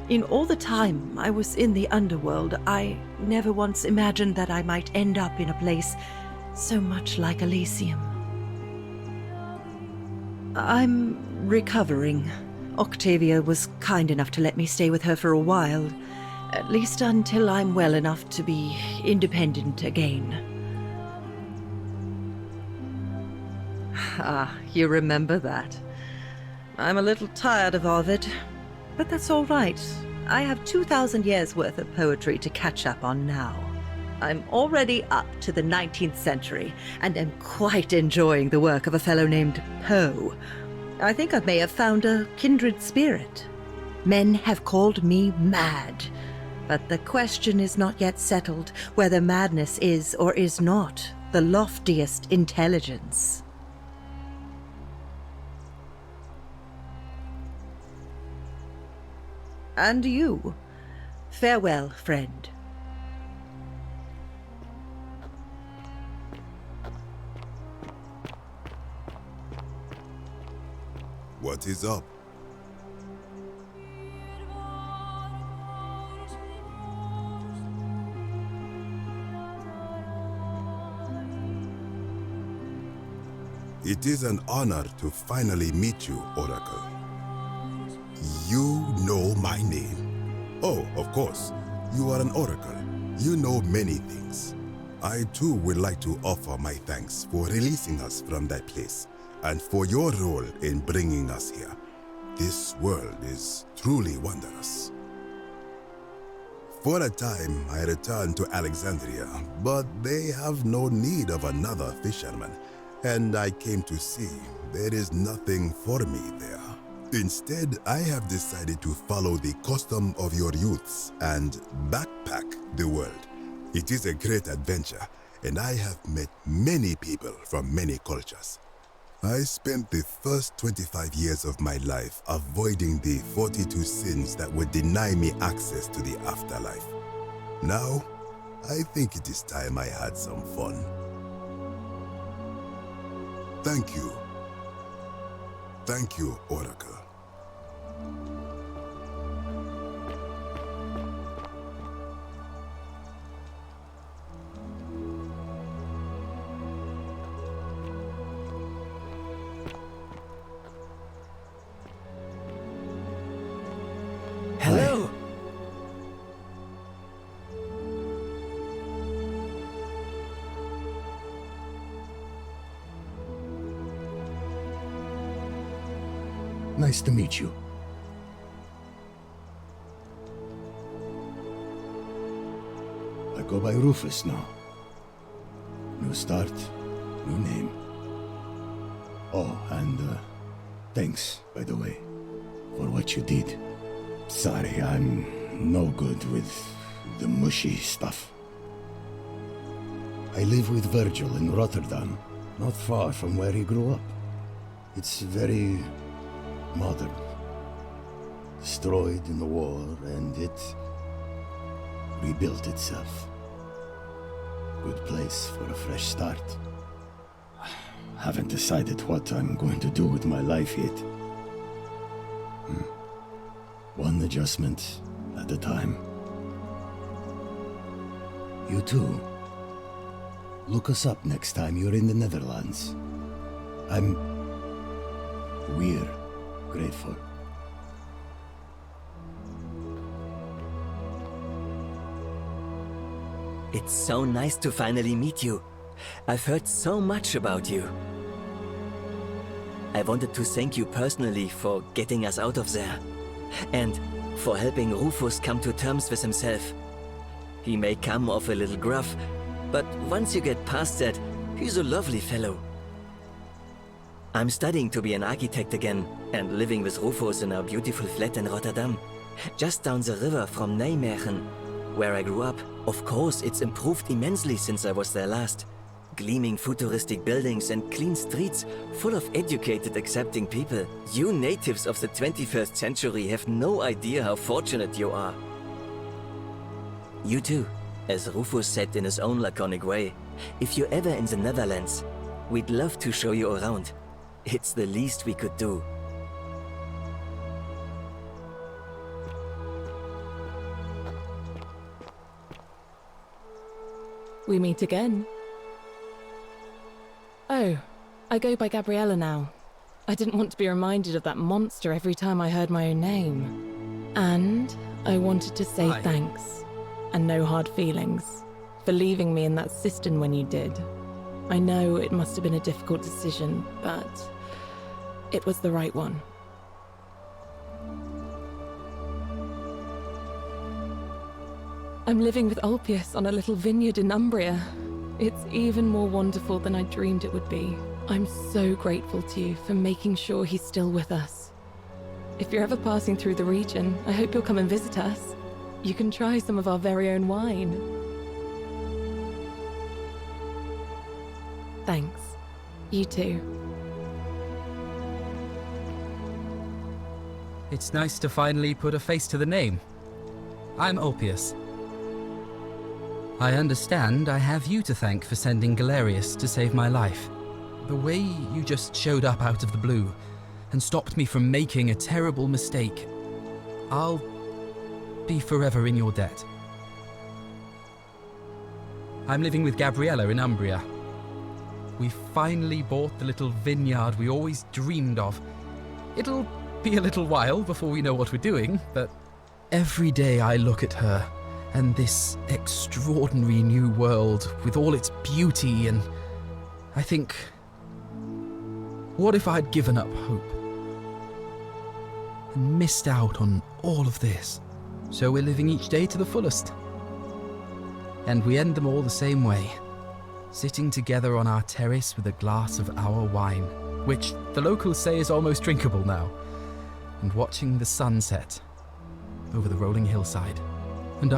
Speaker 9: In all the time I was in the Underworld, I never once imagined that I might end up in a place so much like Elysium. I'm recovering. Octavia was kind enough to let me stay with her for a while, at least until I'm well enough to be independent again. Ah, you remember that. I'm a little tired of Ovid, but that's all right. I have 2,000 years worth of poetry to catch up on now. I'm already up to the 19th century, and am quite enjoying the work of a fellow named Poe. I think I may have found a kindred spirit. Men have called me mad, but the question is not yet settled whether madness is or is not the loftiest intelligence. And you, farewell, friend.
Speaker 6: What is up? It is an honor to finally meet you, Oracle. You know my name. Oh, of course, you are an oracle. You know many things. I too would like to offer my thanks for releasing us from that place, and for your role in bringing us here. This world is truly wondrous. For a time, I returned to Alexandria, but they have no need of another fisherman, and I came to see there is nothing for me there. Instead, I have decided to follow the custom of your youths and backpack the world. It is a great adventure, and I have met many people from many cultures. I spent the first 25 years of my life avoiding the 42 sins that would deny me access to the afterlife. Now, I think it is time I had some fun. Thank you. Thank you, Oracle.
Speaker 7: Hello.
Speaker 8: Nice to meet you. I go by Rufus now. New start, new name. Oh, and thanks, by the way, for what you did. Sorry, I'm no good with the mushy stuff. I live with Virgil in Rotterdam, not far from where he grew up. It's very modern. Destroyed in the war, and it rebuilt itself. Good place for a fresh start. Haven't decided what I'm going to do with my life yet. One adjustment at a time. You too. Look us up next time you're in the Netherlands. We're grateful.
Speaker 7: It's so nice to finally meet you. I've heard so much about you. I wanted to thank you personally for getting us out of there. And for helping Rufus come to terms with himself. He may come off a little gruff, but once you get past that, he's a lovely fellow. I'm studying to be an architect again, and living with Rufus in our beautiful flat in Rotterdam, just down the river from Nijmegen, where I grew up. Of course, it's improved immensely since I was there last. Gleaming futuristic buildings and clean streets full of educated, accepting people. You natives of the 21st century have no idea how fortunate you are. You too, as Rufus said in his own laconic way, if you're ever in the Netherlands, we'd love to show you around. It's the least we could do.
Speaker 4: We meet again. Oh, I go by Gabriella now. I didn't want to be reminded of that monster every time I heard my own name. And I wanted to say thanks, and no hard feelings, for leaving me in that cistern when you did. I know it must have been a difficult decision, but it was the right one. I'm living with Ulpius on a little vineyard in Umbria. It's even more wonderful than I dreamed it would be. I'm so grateful to you for making sure he's still with us. If you're ever passing through the region, I hope you'll come and visit us. You can try some of our very own wine. Thanks. You too.
Speaker 14: It's nice to finally put a face to the name. I'm Ulpius. I understand I have you to thank for sending Galerius to save my life. The way you just showed up out of the blue and stopped me from making a terrible mistake, I'll be forever in your debt. I'm living with Gabriella in Umbria. We finally bought the little vineyard we always dreamed of. It'll be a little while before we know what we're doing, but every day I look at her and this extraordinary new world with all its beauty, and I think, what if I'd given up hope and missed out on all of this? So we're living each day to the fullest. And we end them all the same way, sitting together on our terrace with a glass of our wine, which the locals say is almost drinkable now, and watching the sunset over the rolling hillside. And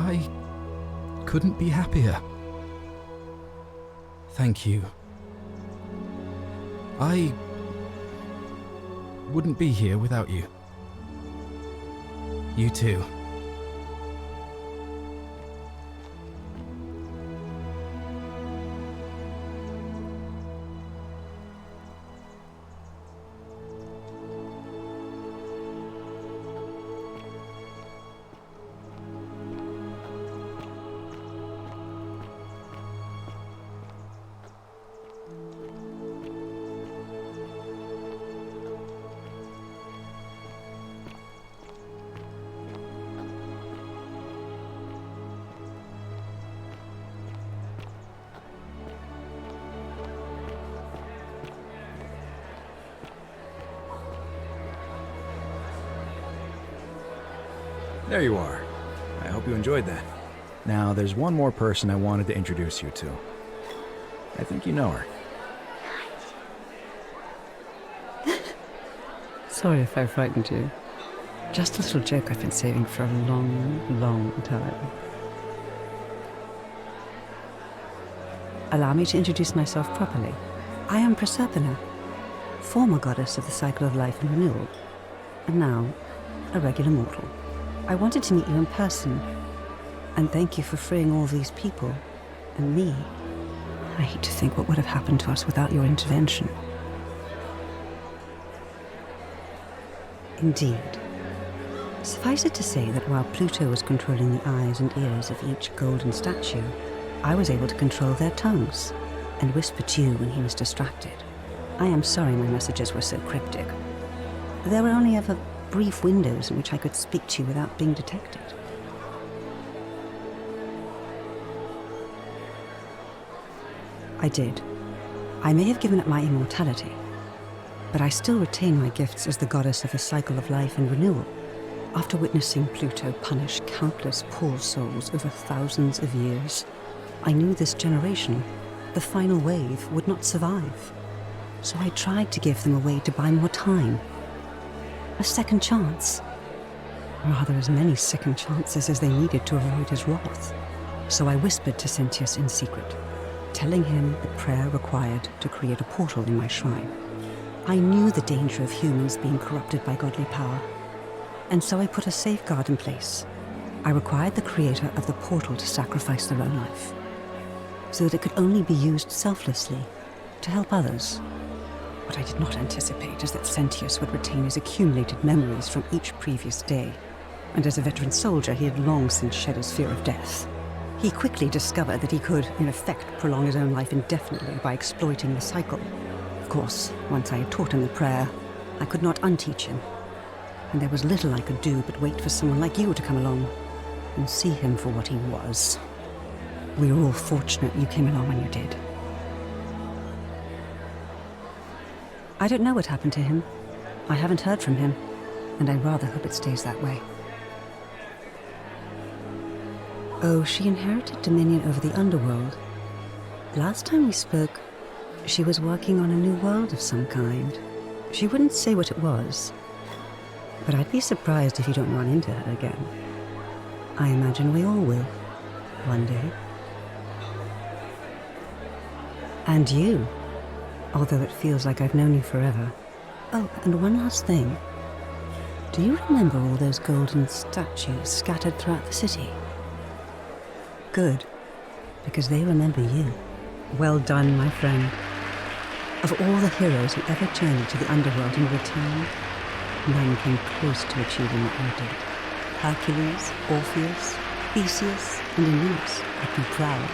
Speaker 14: couldn't be happier. Thank you. I wouldn't be here without you. You too.
Speaker 19: There you are. I hope you enjoyed that. Now, there's one more person I wanted to introduce you to. I think you know her.
Speaker 3: Sorry if I frightened you. Just a little joke I've been saving for a long, long time. Allow me to introduce myself properly. I am Prasapana, former goddess of the cycle of life and renewal, and now a regular mortal. I wanted to meet you in person, and thank you for freeing all these people, and me. I hate to think what would have happened to us without your intervention. Indeed. Suffice it to say that while Pluto was controlling the eyes and ears of each golden statue, I was able to control their tongues, and whisper to you when he was distracted. I am sorry my messages were so cryptic. There were only ever brief windows in which I could speak to you without being detected. I did. I may have given up my immortality, but I still retain my gifts as the goddess of the cycle of life and renewal. After witnessing Pluto punish countless poor souls over thousands of years, I knew this generation, the final wave, would not survive. So I tried to give them a way to buy more time. A second chance. Rather, as many second chances as they needed to avoid his wrath. So I whispered to Sentius in secret, telling him the prayer required to create a portal in my shrine. I knew the danger of humans being corrupted by godly power, and so I put a safeguard in place. I required the creator of the portal to sacrifice their own life, so that it could only be used selflessly to help others. What I did not anticipate is that Sentius would retain his accumulated memories from each previous day, and as a veteran soldier, he had long since shed his fear of death. He quickly discovered that he could, in effect, prolong his own life indefinitely by exploiting the cycle. Of course, once I had taught him the prayer, I could not unteach him, and there was little I could do but wait for someone like you to come along and see him for what he was. We were all fortunate you came along when you did. I don't know what happened to him. I haven't heard from him, and I rather hope it stays that way. Oh, she inherited dominion over the Underworld. Last time we spoke, she was working on a new world of some kind. She wouldn't say what it was, but I'd be surprised if you don't run into her again. I imagine we all will, one day. And you. Although it feels like I've known you forever. Oh, and one last thing. Do you remember all those golden statues scattered throughout the city? Good, because they remember you. Well done, my friend. Of all the heroes who ever journeyed to the Underworld and returned, none came close to achieving what you did. Hercules, Orpheus, Theseus, and Aeneas would be proud.